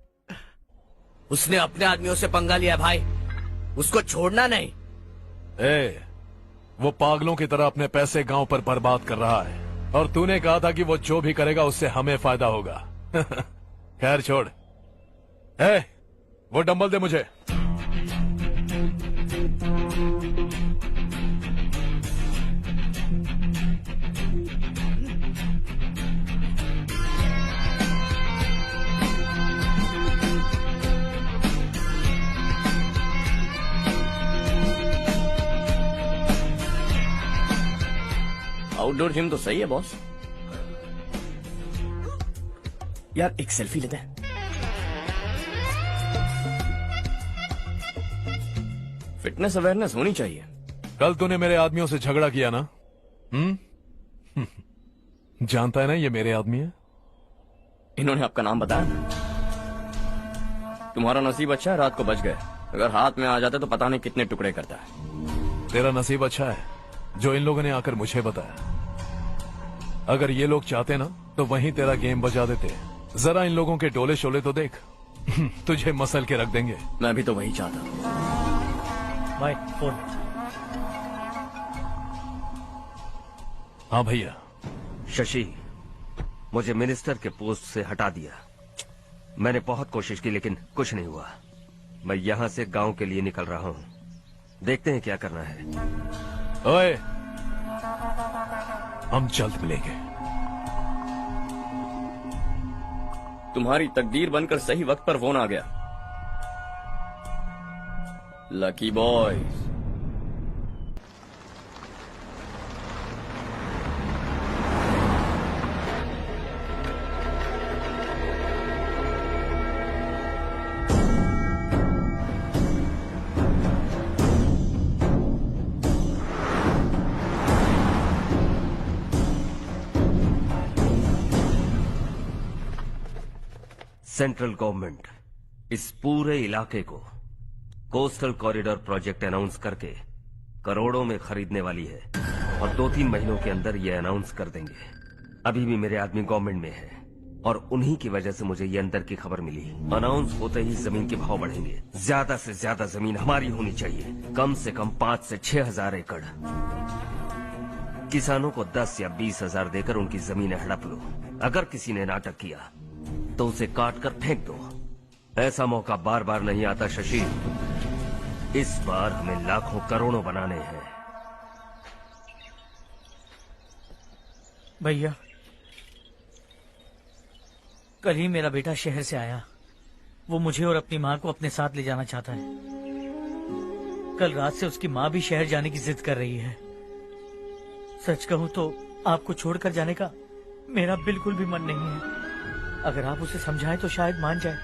उसने अपने आदमियों से पंगा लिया भाई, उसको छोड़ना नहीं। वो पागलों की तरह अपने पैसे गांव पर बर्बाद कर रहा है और तूने कहा था कि वो जो भी करेगा उससे हमें फायदा होगा। खैर छोड़। वो डंबल दे मुझे। आउटडोर जिम तो सही है बॉस। यार एक सेल्फी लेते हैं। फिटनेस अवेयरनेस होनी चाहिए। कल तूने मेरे आदमियों से झगड़ा किया ना? जानता है ना ये मेरे आदमी है। इन्होंने आपका नाम बताया? तुम्हारा नसीब अच्छा है, रात को बच गए। अगर हाथ में आ जाते तो पता नहीं कितने टुकड़े करता है। तेरा नसीब अच्छा है जो इन लोगों ने आकर मुझे बताया। अगर ये लोग चाहते ना तो वहीं तेरा गेम बजा देते। जरा इन लोगों के डोले शोले तो देख। तुझे मसल के रख देंगे। मैं भी तो वही चाहता हूँ। भाई फोन। हाँ भैया। शशि, मुझे मिनिस्टर के पोस्ट से हटा दिया। मैंने बहुत कोशिश की लेकिन कुछ नहीं हुआ। मैं यहाँ से गांव के लिए निकल रहा हूँ। देखते हैं क्या करना है। ओए, हम जल्द मिलेंगे। तुम्हारी तकदीर बनकर सही वक्त पर फोन आ गया। Lucky boys. सेंट्रल गवर्नमेंट इस पूरे इलाके को कोस्टल कॉरिडोर प्रोजेक्ट अनाउंस करके करोड़ों में खरीदने वाली है और 2-3 महीनों के अंदर ये अनाउंस कर देंगे। अभी भी मेरे आदमी गवर्नमेंट में है और उन्हीं की वजह से मुझे ये अंदर की खबर मिली। अनाउंस होते ही जमीन के भाव बढ़ेंगे। ज्यादा से ज्यादा जमीन हमारी होनी चाहिए, कम से कम 5 से 6 हजार एकड़। किसानों को 10 या 20 हजार देकर उनकी जमीनें हड़प लो। अगर किसी ने नाटक किया तो उसे काट कर फेंक दो। ऐसा मौका बार बार नहीं आता शशि। इस बार हमें लाखों करोड़ों बनाने हैं। भैया, कल ही मेरा बेटा शहर से आया। वो मुझे और अपनी माँ को अपने साथ ले जाना चाहता है। कल रात से उसकी माँ भी शहर जाने की जिद कर रही है। सच कहूँ तो आपको छोड़कर जाने का मेरा बिल्कुल भी मन नहीं है। अगर आप उसे समझाएं तो शायद मान जाए।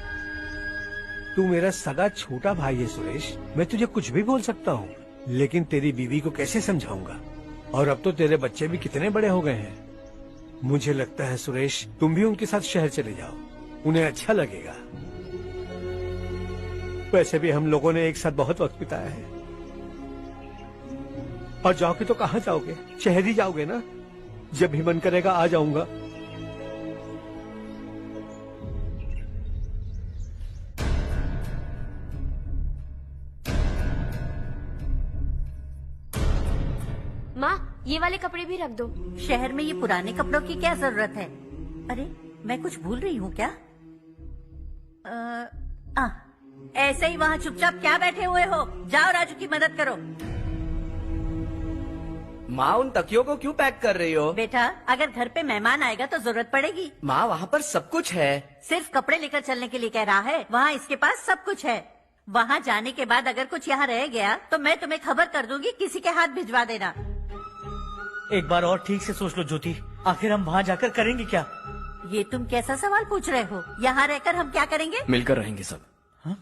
तू मेरा सगा छोटा भाई है सुरेश, मैं तुझे कुछ भी बोल सकता हूँ, लेकिन तेरी बीवी को कैसे समझाऊंगा? और अब तो तेरे बच्चे भी कितने बड़े हो गए हैं। मुझे लगता है सुरेश, तुम भी उनके साथ शहर चले जाओ, उन्हें अच्छा लगेगा। वैसे भी हम लोगों ने एक साथ बहुत वक्त बिताया है। और जाओगे तो कहाँ जाओगे? शहर ही जाओगे ना? जब भी मन करेगा आ जाऊंगा। माँ, ये वाले कपड़े भी रख दो। शहर में ये पुराने कपड़ों की क्या जरूरत है? अरे, मैं कुछ भूल रही हूँ क्या? ऐसे ही वहाँ चुपचाप क्या बैठे हुए हो? जाओ राजू की मदद करो। माँ, उन तकियों को क्यों पैक कर रही हो? बेटा, अगर घर पे मेहमान आएगा तो जरूरत पड़ेगी। माँ, वहाँ पर सब कुछ है। सिर्फ कपड़े लेकर चलने के लिए कह रहा है? वहाँ इसके पास सब कुछ है। वहाँ जाने के बाद अगर कुछ यहाँ रह गया तो मैं तुम्हें खबर कर दूंगी, किसी के हाथ भिजवा देना। एक बार और ठीक से सोच लो ज्योति, आखिर हम वहाँ जाकर करेंगे क्या? ये तुम कैसा सवाल पूछ रहे हो? यहाँ रहकर हम क्या करेंगे? मिलकर रहेंगे सब। हाँ?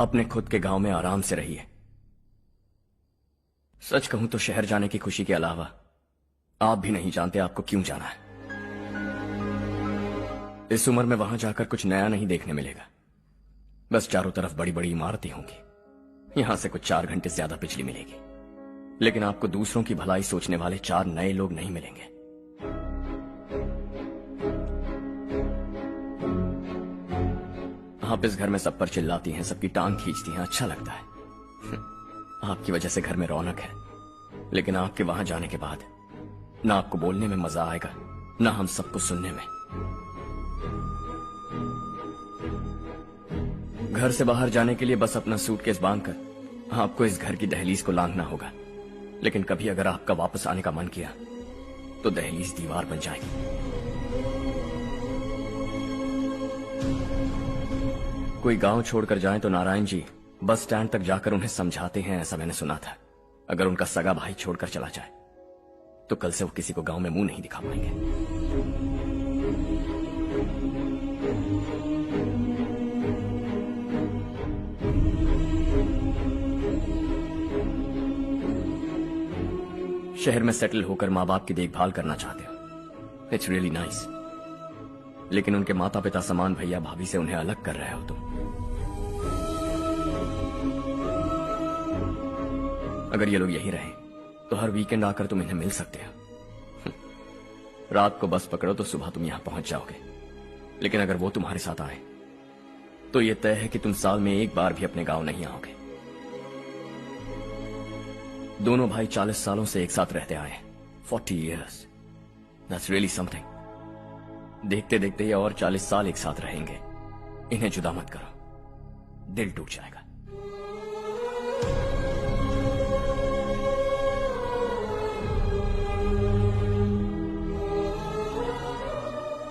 अपने खुद के गांव में आराम से रहिए। सच कहूं तो शहर जाने की खुशी के अलावा आप भी नहीं जानते आपको क्यों जाना है। इस उम्र में वहां जाकर कुछ नया नहीं देखने मिलेगा। बस चारों तरफ बड़ी बड़ी इमारतें होंगी। यहां से कुछ 4 घंटे ज्यादा बिजली मिलेगी, लेकिन आपको दूसरों की भलाई सोचने वाले 4 नए लोग नहीं मिलेंगे। आप इस घर में सब पर चिल्लाती हैं, सबकी टांग खींचती हैं, अच्छा लगता है। आपकी वजह से घर में रौनक है, लेकिन आपके वहां जाने के बाद ना आपको बोलने में मजा आएगा, ना हम सबको सुनने में। घर से बाहर जाने के लिए बस अपना सूटकेस बांधकर आपको इस घर की दहलीज को लांघना होगा, लेकिन कभी अगर आपका वापस आने का मन किया तो दहलीज दीवार बन जाएगी। कोई गांव छोड़कर जाए तो नारायण जी बस स्टैंड तक जाकर उन्हें समझाते हैं, ऐसा मैंने सुना था। अगर उनका सगा भाई छोड़कर चला जाए तो कल से वो किसी को गांव में मुंह नहीं दिखा पाएंगे। शहर में सेटल होकर माँ बाप की देखभाल करना चाहते हो, इट्स रियली नाइस, लेकिन उनके माता पिता समान भैया भाभी से उन्हें अलग कर रहे हो तुम। अगर ये लोग यही रहे तो हर वीकेंड आकर तुम इन्हें मिल सकते हो। रात को बस पकड़ो तो सुबह तुम यहां पहुंच जाओगे, लेकिन अगर वो तुम्हारे साथ आए तो ये तय है कि तुम साल में एक बार भी अपने गांव नहीं आओगे। दोनों भाई 40 सालों से एक साथ रहते आए, 40 years, that's really something। देखते देखते ये और 40 साल एक साथ रहेंगे। इन्हें जुदा मत करो, दिल टूट जाएगा।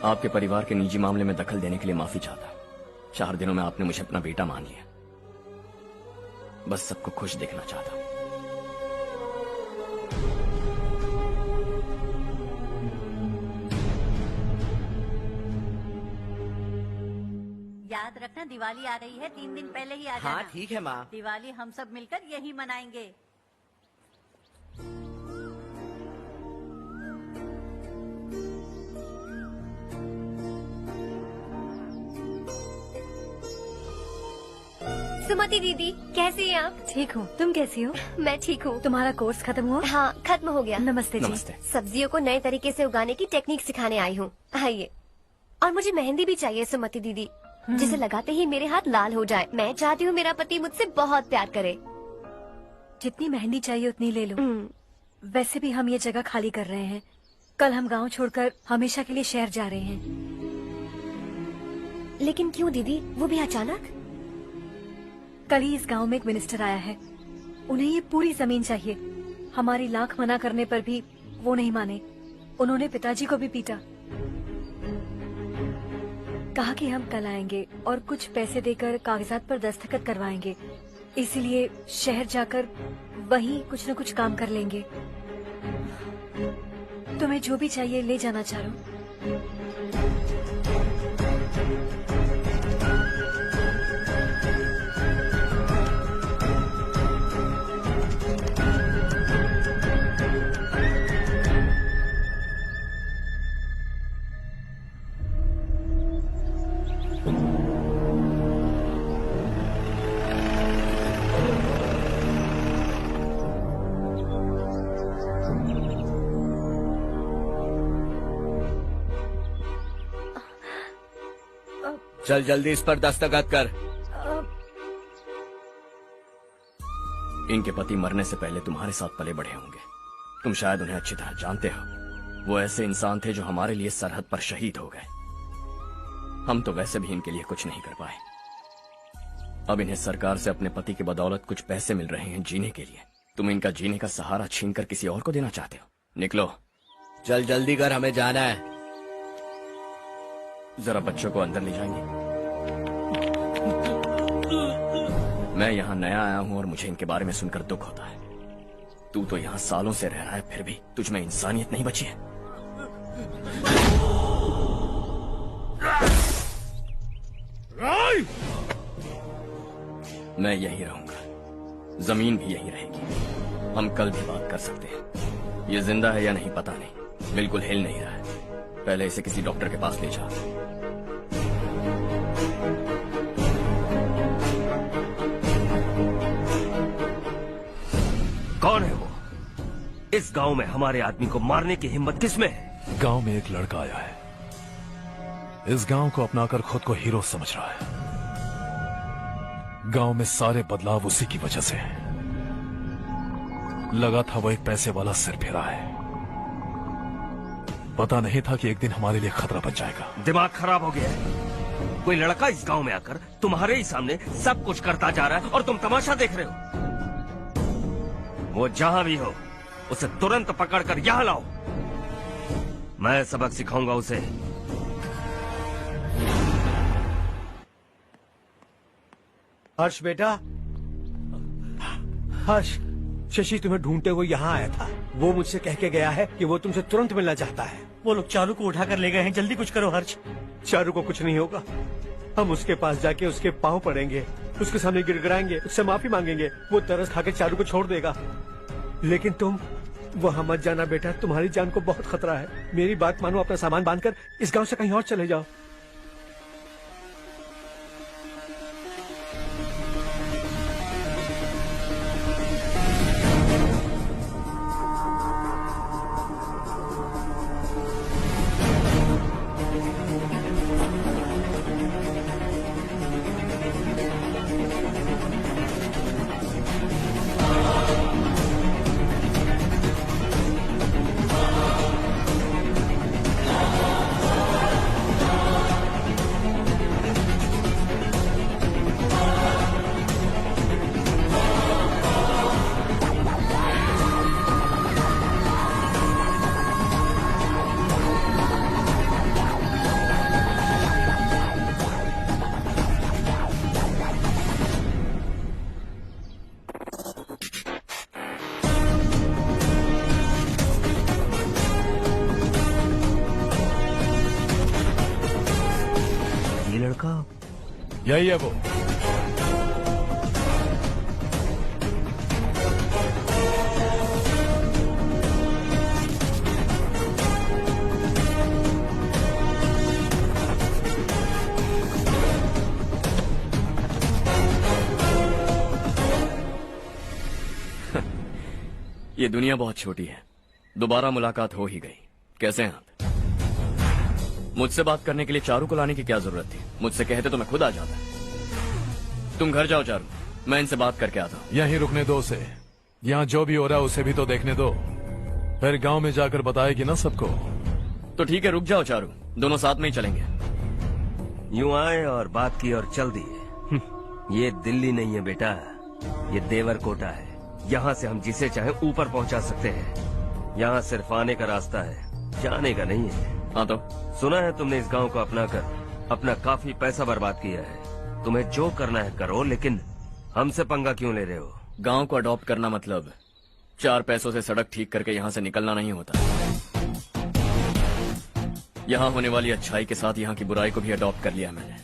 आपके परिवार के निजी मामले में दखल देने के लिए माफी चाहता। 4 दिनों में आपने मुझे अपना बेटा मान लिया। बस सबको खुश देखना चाहता। याद रखना, दिवाली आ रही है, 3 दिन पहले ही आ जाना। हाँ ठीक है माँ। दिवाली हम सब मिलकर यही मनाएंगे। सुमति दीदी, कैसी हैं आप? ठीक हूँ, तुम कैसी हो? मैं ठीक हूँ। तुम्हारा कोर्स खत्म हुआ? हाँ, खत्म हो गया। नमस्ते जी। नमस्ते। सब्जियों को नए तरीके से उगाने की टेक्निक सिखाने आई हूँ। आइए। और मुझे मेहंदी भी चाहिए सुमति दीदी, जिसे लगाते ही मेरे हाथ लाल हो जाए। मैं चाहती हूँ मेरा पति मुझसे बहुत प्यार करे। जितनी मेहंदी चाहिए उतनी ले लो। वैसे भी हम ये जगह खाली कर रहे हैं। कल हम गांव छोड़कर हमेशा के लिए शहर जा रहे हैं। लेकिन क्यों दीदी, वो भी अचानक? कल ही इस गांव में एक मिनिस्टर आया है, उन्हें ये पूरी जमीन चाहिए। हमारी लाख मना करने पर भी वो नहीं माने। उन्होंने पिताजी को भी पीटा। कहा कि हम कल आएंगे और कुछ पैसे देकर कागजात पर दस्तखत करवाएंगे। इसीलिए शहर जाकर वहीं कुछ न कुछ काम कर लेंगे। तुम्हें जो भी चाहिए ले जाना चारो। चल जल्दी इस पर दस्तखत कर। इनके पति मरने से पहले तुम्हारे साथ पले बढ़े होंगे। तुम शायद उन्हें अच्छी तरह जानते हो। वो ऐसे इंसान थे जो हमारे लिए सरहद पर शहीद हो गए। हम तो वैसे भी इनके लिए कुछ नहीं कर पाए। अब इन्हें सरकार से अपने पति की बदौलत कुछ पैसे मिल रहे हैं जीने के लिए। तुम इनका जीने का सहारा छीनकर किसी और को देना चाहते हो? निकलो, चल जल्दी कर, हमें जाना है। जरा बच्चों को अंदर ले जाएंगे। मैं यहाँ नया आया हूँ और मुझे इनके बारे में सुनकर दुख होता है। तू तो यहाँ सालों से रह रहा है, फिर भी तुझ में इंसानियत नहीं बची है। मैं यहीं रहूंगा, जमीन भी यहीं रहेगी। हम कल भी बात कर सकते हैं। ये जिंदा है या नहीं पता नहीं, बिल्कुल हिल नहीं रहा है। पहले इसे किसी डॉक्टर के पास ले जा। कौन है वो? इस गांव में हमारे आदमी को मारने की हिम्मत किसमें है? गांव में एक लड़का आया है, इस गांव को अपनाकर खुद को हीरो समझ रहा है। गांव में सारे बदलाव उसी की वजह से है। लगा था वो एक पैसे वाला सिरफिरा है। पता नहीं था कि एक दिन हमारे लिए खतरा बन जाएगा। दिमाग खराब हो गया है। कोई लड़का इस गांव में आकर तुम्हारे ही सामने सब कुछ करता जा रहा है और तुम तमाशा देख रहे हो। वो जहां भी हो उसे तुरंत पकड़कर यहां लाओ। मैं सबक सिखाऊंगा उसे। हर्ष बेटा, हर्ष, शशि तुम्हें ढूंढते हुए यहाँ आया था। वो मुझसे कह के गया है कि वो तुमसे तुरंत मिलना चाहता है। वो लोग चारू को उठाकर ले गए हैं, जल्दी कुछ करो हर्ष। चारू को कुछ नहीं होगा। हम उसके पास जाके उसके पांव पड़ेंगे, उसके सामने गिड़गिड़ाएंगे, उससे माफी मांगेंगे। वो तरस खा के चारू को छोड़ देगा। लेकिन तुम वहां मत जाना बेटा, तुम्हारी जान को बहुत खतरा है। मेरी बात मानो, अपना सामान बांधकर इस गांव से कहीं और चले जाओ। यही है वो। ये दुनिया बहुत छोटी है। दोबारा मुलाकात हो ही गई। कैसे हैं आप? मुझसे बात करने के लिए चारू को लाने की क्या जरूरत थी? मुझसे कहते तो मैं खुद आ जाता। तुम घर जाओ चारू, मैं इनसे बात करके आता हूँ। यहीं रुकने दो उसे। यहाँ जो भी हो रहा है उसे भी तो देखने दो, फिर गांव में जाकर बताएगी ना सबको। तो ठीक है, रुक जाओ चारू, दोनों साथ में ही चलेंगे। यूं आए और बात की और चल दिए। ये दिल्ली नहीं है बेटा, ये देवरकोटा है। यहाँ से हम जिसे चाहे ऊपर पहुँचा सकते हैं। यहाँ सिर्फ आने का रास्ता है, जाने का नहीं है। हाँ तो सुना है तुमने इस गांव को अपना कर अपना काफी पैसा बर्बाद किया है। तुम्हें जो करना है करो, लेकिन हमसे पंगा क्यों ले रहे हो? गांव को अडॉप्ट करना मतलब 4 पैसों से सड़क ठीक करके यहाँ से निकलना नहीं होता। यहाँ होने वाली अच्छाई के साथ यहाँ की बुराई को भी अडॉप्ट कर लिया मैंने।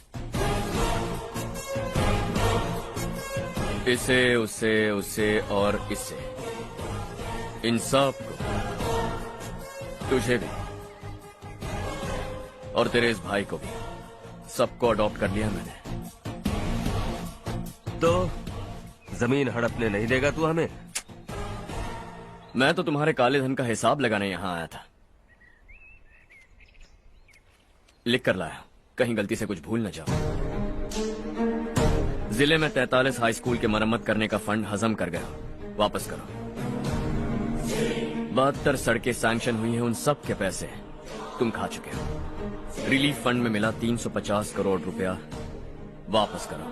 इसे, उससे, उससे और इससे, इन सब को, तुझे भी और तेरे इस भाई को भी, सबको अडॉप्ट कर लिया मैंने। तो जमीन हड़पने नहीं देगा तू हमें? मैं तो तुम्हारे काले धन का हिसाब लगाने यहाँ आया था। लिख कर लाया, कहीं गलती से कुछ भूल न जाओ। जिले में 43 हाई स्कूल के मरम्मत करने का फंड हजम कर गया, वापस करो। 72 सड़कें सैंक्शन हुई हैं, उन सब के पैसे तुम खा चुके हो। रिलीफ फंड में मिला 350 करोड़ रुपया, वापस करो।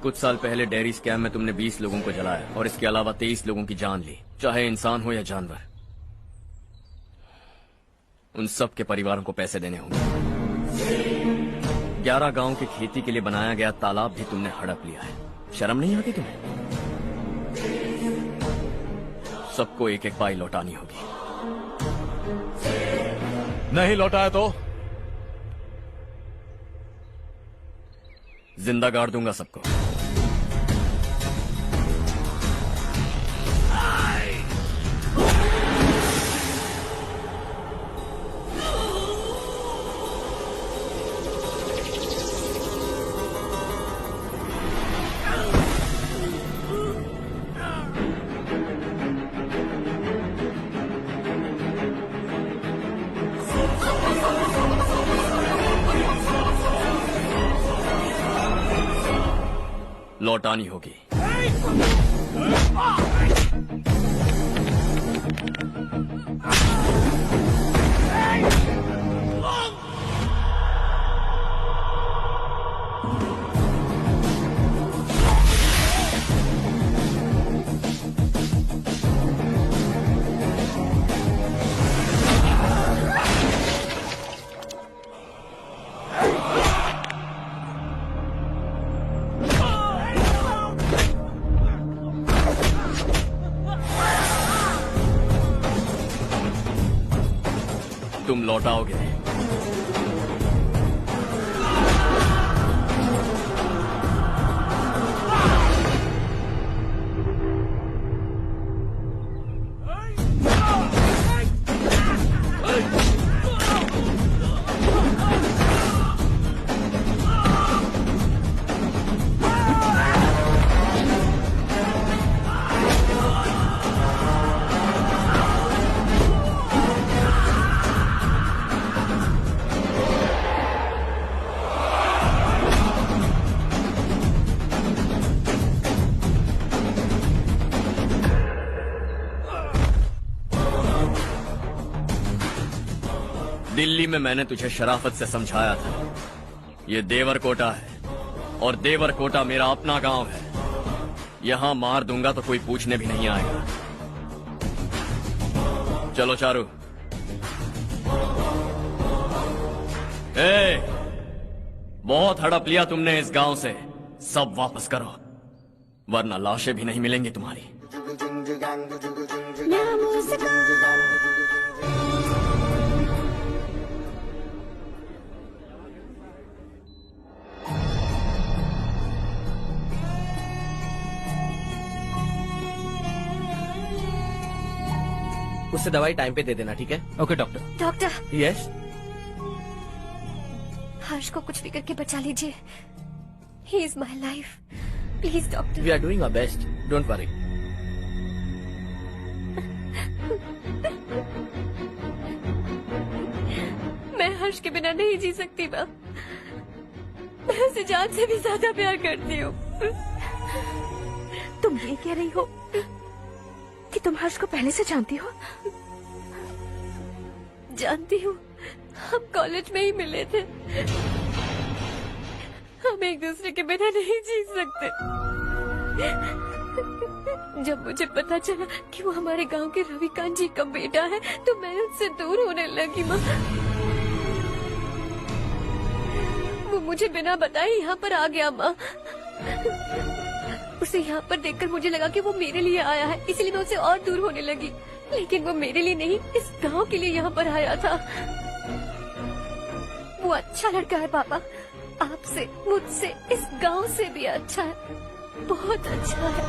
कुछ साल पहले डेयरी स्कैम में तुमने 20 लोगों को जलाया और इसके अलावा 23 लोगों की जान ली, चाहे इंसान हो या जानवर। उन सब के परिवारों को पैसे देने होंगे। 11 गांव की खेती के लिए बनाया गया तालाब भी तुमने हड़प लिया है। शर्म नहीं आती तुम्हें? सबको एक एक पाई लौटानी होगी। नहीं लौटाया तो जिंदा गाड़ दूंगा सबको। लौटानी होगी। तुम लौटाओगे। दिल्ली में मैंने तुझे शराफत से समझाया था, ये देवरकोटा है और देवरकोटा मेरा अपना गांव है। यहां मार दूंगा तो कोई पूछने भी नहीं आएगा। चलो चारू। बहुत हड़प लिया तुमने इस गांव से, सब वापस करो, वरना लाशें भी नहीं मिलेंगी तुम्हारी। उससे दवाई टाइम पे दे देना, ठीक है? Okay doctor. Doctor. Yes. Harsh को कुछ भी करके बचा लीजिए। He is my life, please doctor. We are doing our best, don't worry. मैं हर्ष के बिना नहीं जी सकती माँ। मैं उसे जान से भी ज्यादा प्यार करती हूँ। तुम ये कह रही हो कि तुम हर्ष को पहले से जानती हो? जानती हूँ, हम कॉलेज में ही मिले थे। हम एक दूसरे के बिना नहीं जी सकते। जब मुझे पता चला कि वो हमारे गांव के रविकांत जी का बेटा है तो मैं उससे दूर होने लगी माँ। वो मुझे बिना बताए यहाँ पर आ गया माँ। उसे यहाँ पर देखकर मुझे लगा कि वो मेरे लिए आया है, इसलिए मैं उससे और दूर होने लगी। लेकिन वो मेरे लिए नहीं, इस गांव के लिए यहाँ पर आया था। वो अच्छा लड़का है पापा, आपसे, मुझसे, इस गांव से भी अच्छा है, बहुत अच्छा है।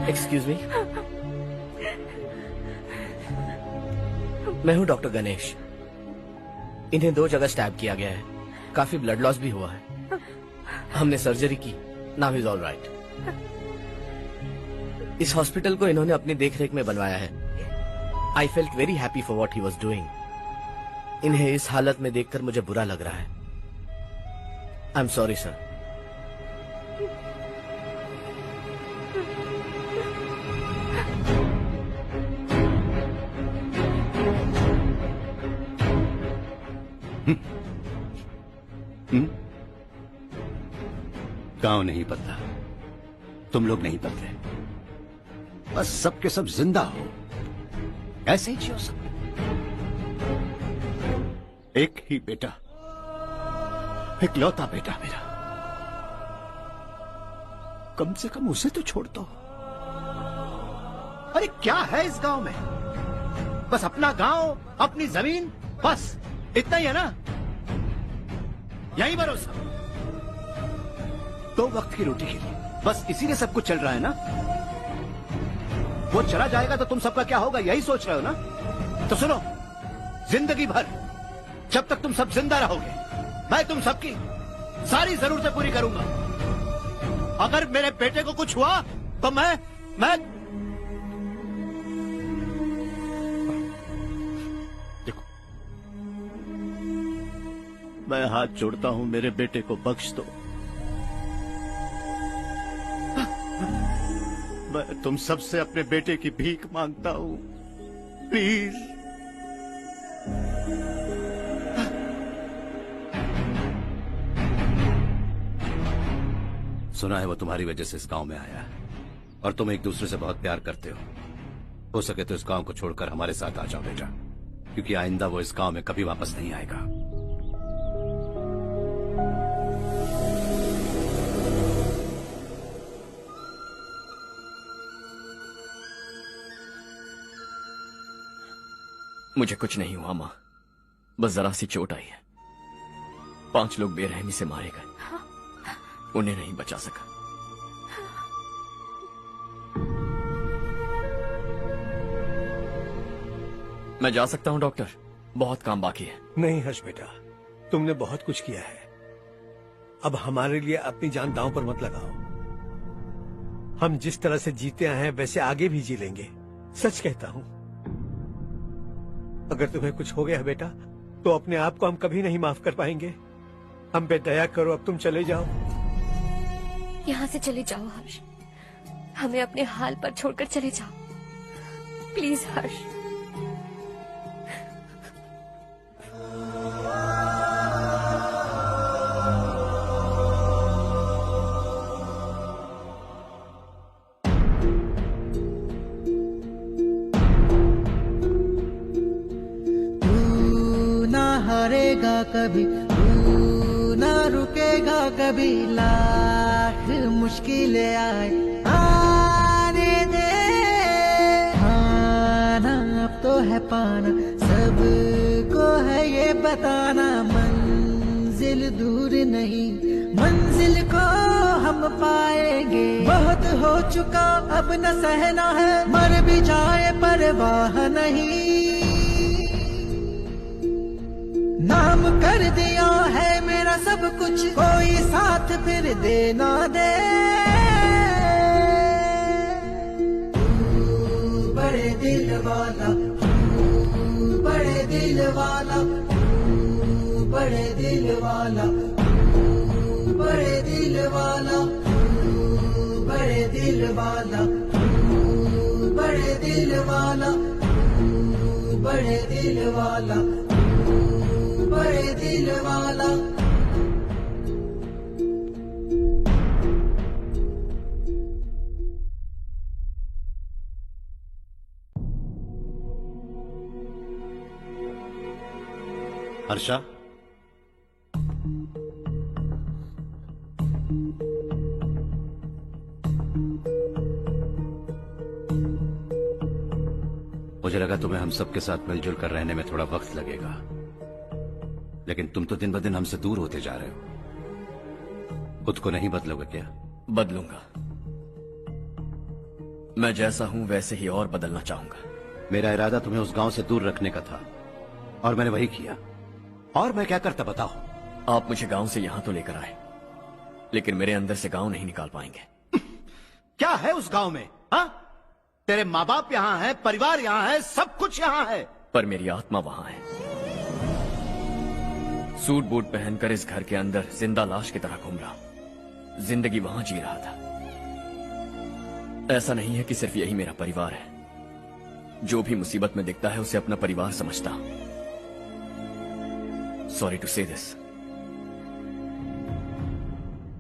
एक्सक्यूज मी, मैं हूँ डॉक्टर गणेश। इन्हें 2 जगह स्टैब किया गया है, काफी ब्लड लॉस भी हुआ है। हमने सर्जरी की, नाउ इज ऑल राइट। इस हॉस्पिटल को इन्होंने अपनी देखरेख में बनवाया है। I felt very happy for what he was doing. इन्हें इस हालत में देखकर मुझे बुरा लग रहा है। I am sorry sir. गांव नहीं बदला, तुम लोग नहीं बदले, बस सबके सब जिंदा हो, ऐसे ही जियो सब। एक ही बेटा, इकलौता बेटा मेरा, कम से कम उसे तो छोड़ दो। अरे क्या है इस गांव में? बस अपना गांव, अपनी जमीन, बस इतना ही है ना? यही भरोसा, 2 वक्त की रोटी के लिए, बस इसीलिए सब कुछ चल रहा है ना? वो चला जाएगा तो तुम सबका क्या होगा, यही सोच रहे हो ना? तो सुनो, जिंदगी भर जब तक तुम सब जिंदा रहोगे, मैं तुम सबकी सारी जरूरतें पूरी करूंगा। अगर मेरे बेटे को कुछ हुआ तो मैं देखो, मैं हाथ जोड़ता हूं, मेरे बेटे को बख्श दो। मैं तुम सबसे अपने बेटे की भीख मांगता हूं, प्लीज। सुना है वो तुम्हारी वजह से इस गांव में आया है और तुम एक दूसरे से बहुत प्यार करते हो सके तो इस गांव को छोड़कर हमारे साथ आ जाओ बेटा, क्योंकि आइंदा वो इस गांव में कभी वापस नहीं आएगा। मुझे कुछ नहीं हुआ माँ, बस जरा सी चोट आई है। 5 लोग बेरहमी से मारे गए, उन्हें नहीं बचा सका। मैं जा सकता हूँ डॉक्टर, बहुत काम बाकी है। नहीं हर्ष बेटा, तुमने बहुत कुछ किया है, अब हमारे लिए अपनी जान दांव पर मत लगाओ। हम जिस तरह से जीते आए हैं वैसे आगे भी जी लेंगे, सच कहता हूँ। अगर तुम्हें कुछ हो गया बेटा तो अपने आप को हम कभी नहीं माफ कर पाएंगे। हम पे दया करो, अब तुम चले जाओ। यहाँ से चले जाओ हर्ष, हमें अपने हाल पर छोड़कर चले जाओ, प्लीज हर्ष। हारेगा कभी, तू ना रुकेगा कभी, लाख मुश्किलें आए आने दे। खाना अब तो है पाना, सबको है ये बताना, मंजिल दूर नहीं, मंजिल को हम पाएंगे। बहुत हो चुका अब न सहना है, मर भी जाए परवाह नहीं। नाम कर दिया है मेरा सब कुछ, कोई साथ फिर दे ना दे। बड़े दिल वाला, बड़े दिल वाला, बड़े दिल वाला, बड़े दिल वाला, बड़े दिल वाला, बड़े दिल वाला, बड़े दिल वाला, बड़े दिल वाला। हर्षा, मुझे लगा तुम्हें हम सबके साथ मिलजुल कर रहने में थोड़ा वक्त लगेगा, लेकिन तुम तो दिन ब दिन हमसे दूर होते जा रहे हो। खुद को नहीं बदलोगे क्या? बदलूंगा। मैं जैसा हूं वैसे ही और बदलना चाहूंगा। मेरा इरादा तुम्हें उस गांव से दूर रखने का था और मैंने वही किया। और मैं क्या करता बताओ? आप मुझे गांव से यहां तो लेकर आए, लेकिन मेरे अंदर से गांव नहीं निकाल पाएंगे। क्या है उस गांव में? हाँ, तेरे माँ बाप यहाँ है, परिवार यहाँ है, सब कुछ यहाँ है, पर मेरी आत्मा वहां है। सूट बूट पहनकर इस घर के अंदर जिंदा लाश की तरह घूम रहा, जिंदगी वहां जी रहा था। ऐसा नहीं है कि सिर्फ यही मेरा परिवार है। जो भी मुसीबत में दिखता है उसे अपना परिवार समझता। सॉरी टू से दिस।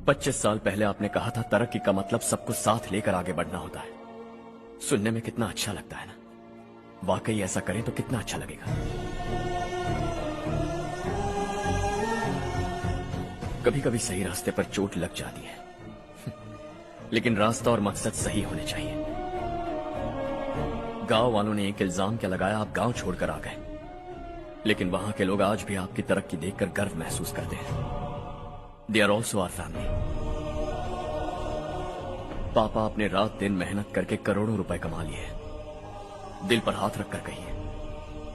25 साल पहले आपने कहा था तरक्की का मतलब सबको साथ लेकर आगे बढ़ना होता है। सुनने में कितना अच्छा लगता है ना? वाकई ऐसा करें तो कितना अच्छा लगेगा। कभी कभी सही रास्ते पर चोट लग जाती है, लेकिन रास्ता और मकसद सही होने चाहिए। गांव वालों ने एक इल्जाम क्या लगाया, आप गांव छोड़कर आ गए, लेकिन वहां के लोग आज भी आपकी तरक्की देखकर गर्व महसूस करते हैं। They are also our family. पापा आपने रात दिन मेहनत करके करोड़ों रुपए कमा लिए। दिल पर हाथ रखकर कहिए,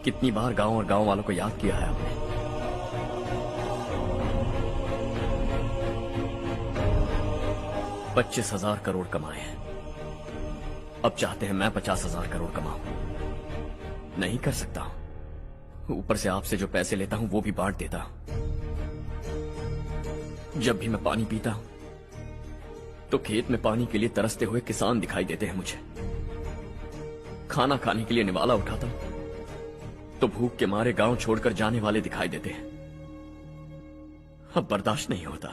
कितनी बार गांव और गांव वालों को याद किया है आपने? $25,000 करोड़ कमाए हैं। अब चाहते हैं मैं 50,000 करोड़ कमाऊं। नहीं कर सकता हूं। ऊपर से आपसे जो पैसे लेता हूं वो भी बांट देता हूं। जब भी मैं पानी पीता हूं तो खेत में पानी के लिए तरसते हुए किसान दिखाई देते हैं मुझे। खाना खाने के लिए निवाला उठाता हूं तो भूख के मारे गांव छोड़कर जाने वाले दिखाई देते हैं। अब बर्दाश्त नहीं होता।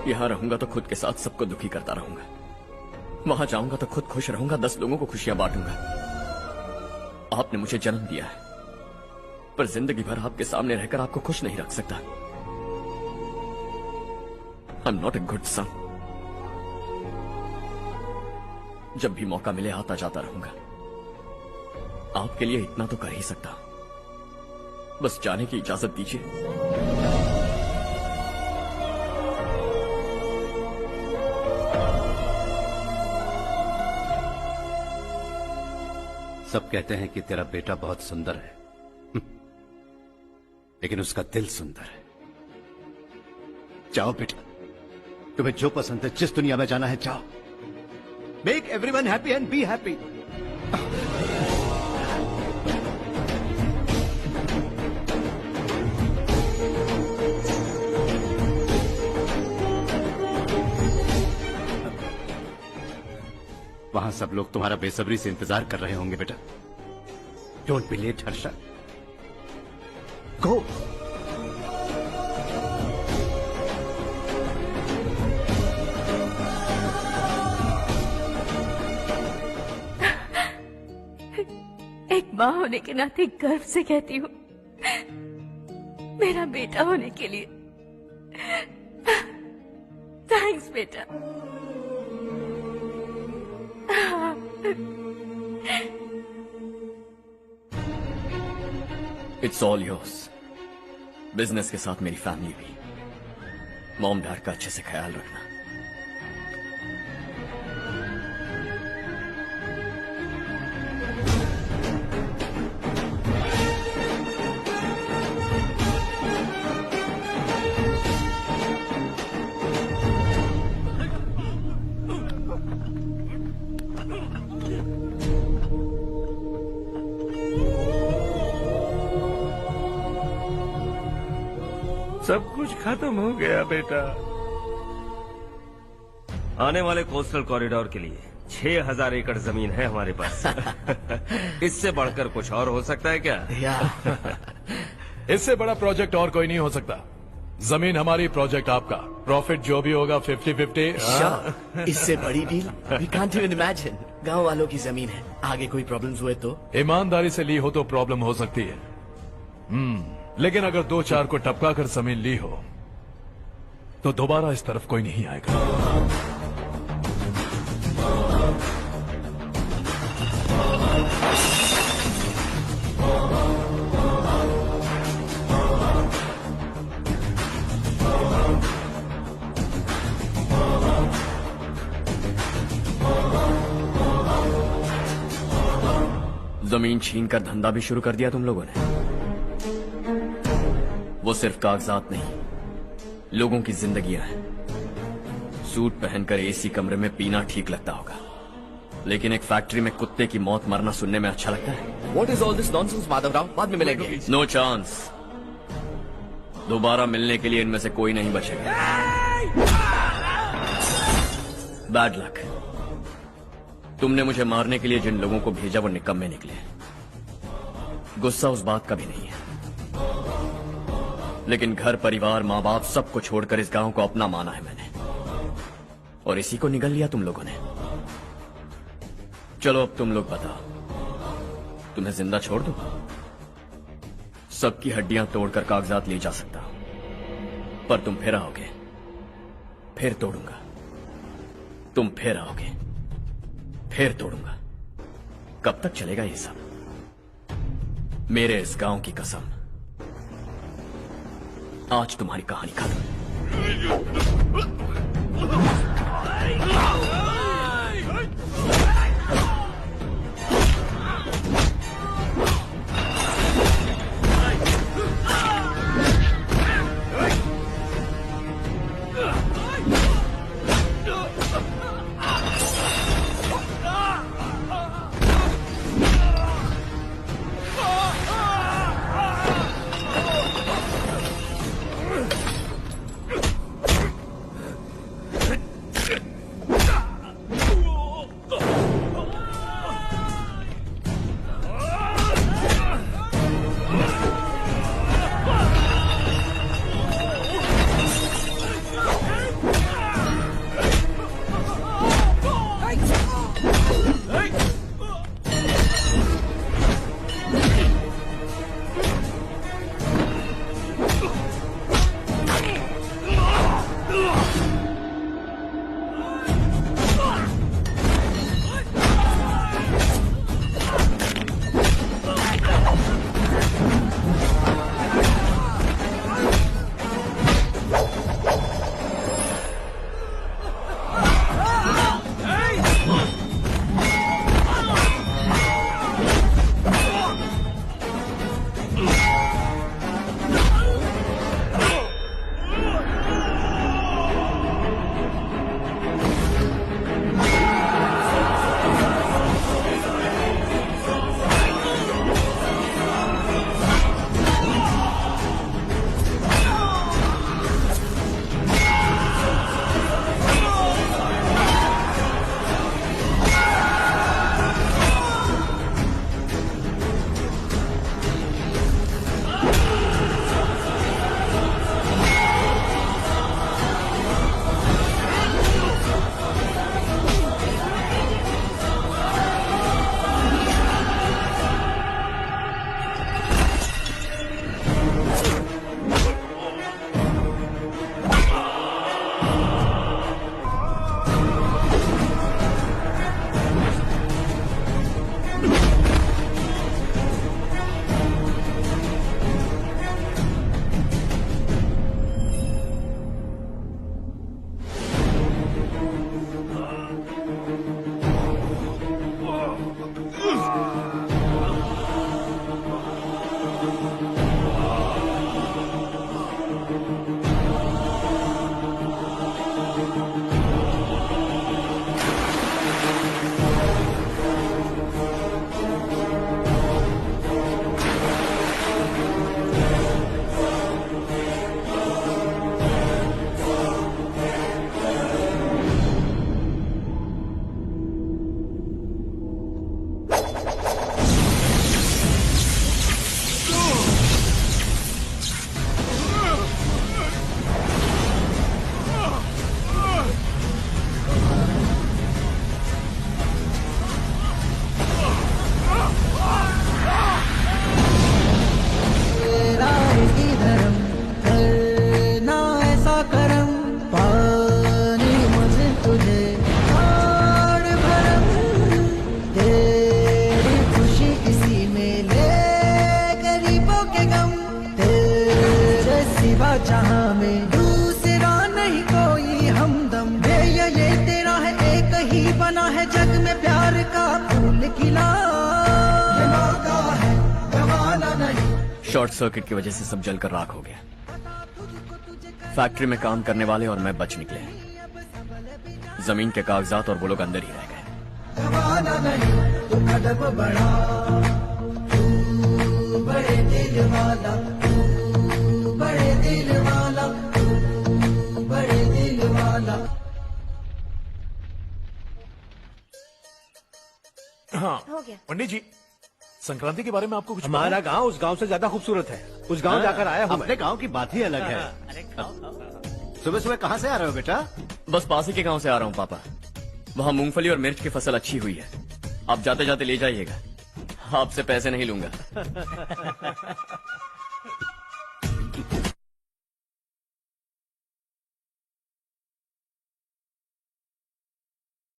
यहां रहूंगा तो खुद के साथ सबको दुखी करता रहूंगा, वहां जाऊंगा तो खुद खुश रहूंगा, 10 लोगों को खुशियां बांटूंगा। आपने मुझे जन्म दिया है, पर जिंदगी भर आपके सामने रहकर आपको खुश नहीं रख सकता। I am not a good son. जब भी मौका मिले आता जाता रहूंगा। आपके लिए इतना तो कर ही सकता, बस जाने की इजाजत दीजिए। सब कहते हैं कि तेरा बेटा बहुत सुंदर है, लेकिन उसका दिल सुंदर है। जाओ बेटा, तुम्हें जो पसंद है, जिस दुनिया में जाना है जाओ। Make everyone happy and be happy. वहां सब लोग तुम्हारा बेसब्री से इंतजार कर रहे होंगे बेटा। डोंट बी लेट हर्षा, गो। एक माँ होने के नाते गर्व से कहती हूँ, मेरा बेटा होने के लिए थैंक्स बेटा। It's all yours. बिजनेस के साथ मेरी फैमिली भी। मॉम डैड का अच्छे से ख्याल रखना। सब कुछ खत्म हो गया बेटा। आने वाले कोस्टल कॉरिडोर के लिए 6000 एकड़ जमीन है हमारे पास। इससे बढ़कर कुछ और हो सकता है क्या? इससे बड़ा प्रोजेक्ट और कोई नहीं हो सकता। जमीन हमारी, प्रोजेक्ट आपका। प्रॉफिट जो भी होगा 50-50। इससे बड़ी deal we can't even imagine. गांव वालों की जमीन है, आगे कोई प्रॉब्लम्स हुए तो? ईमानदारी से ली हो तो प्रॉब्लम हो सकती है, लेकिन अगर 2-4 को टपका कर जमीन ली हो तो दोबारा इस तरफ कोई नहीं आएगा। जमीन छीन कर धंधा भी शुरू कर दिया तुम लोगों ने। वो सिर्फ कागजात नहीं, लोगों की जिंदगियां हैं। सूट पहनकर एसी कमरे में पीना ठीक लगता होगा, लेकिन एक फैक्ट्री में कुत्ते की मौत मरना सुनने में अच्छा लगता है। What is all this nonsense, Madhavrao? बाद में मिलेंगे। No chance. दोबारा मिलने के लिए इनमें से कोई नहीं बचेगा। Bad luck. तुमने मुझे मारने के लिए जिन लोगों को भेजा वो निकम्मे निकले। गुस्सा उस बात का भी नहीं है, लेकिन घर परिवार माँ बाप सबको छोड़कर इस गांव को अपना माना है मैंने, और इसी को निगल लिया तुम लोगों ने। चलो अब तुम लोग बताओ, तुम्हें जिंदा छोड़ दूं? सबकी हड्डियां तोड़कर कागजात ले जा सकता हूं, पर तुम फिर आओगे, फिर तोड़ूंगा। तुम फिर आओगे, फिर तोड़ूंगा। कब तक चलेगा ये सब? मेरे इस गांव की कसम, आज तुम्हारी कहानी खत्म। सिवा जहां में दूसरा नहीं कोई हमदम। ये तेरा है एक ही बना है जग में प्यार का फूल खिला। ये मौका है गवाना नहीं। शॉर्ट सर्किट की वजह से सब जलकर राख हो गया। फैक्ट्री में काम करने वाले और मैं बच निकले। जमीन के कागजात और वो लोग अंदर ही रह गए। गवाना नहीं तू कदम बढ़ा, तू बड़े दिल वाला, तू बड़े दिल वाला, तू बड़े दिल वाला। हाँ हो गया। पंडित जी, संक्रांति के बारे में आपको कुछ हमारा गांव उस गांव से ज्यादा खूबसूरत है। उस गांव जाकर आया हूँ अपने गांव की बात ही अलग है। सुबह सुबह कहाँ से आ रहे हो बेटा? बस पास ही के गांव से आ रहा हूँ पापा। वहाँ मूंगफली और मिर्च की फसल अच्छी हुई है। आप जाते जाते ले जाइएगा। आपसे पैसे नहीं लूंगा।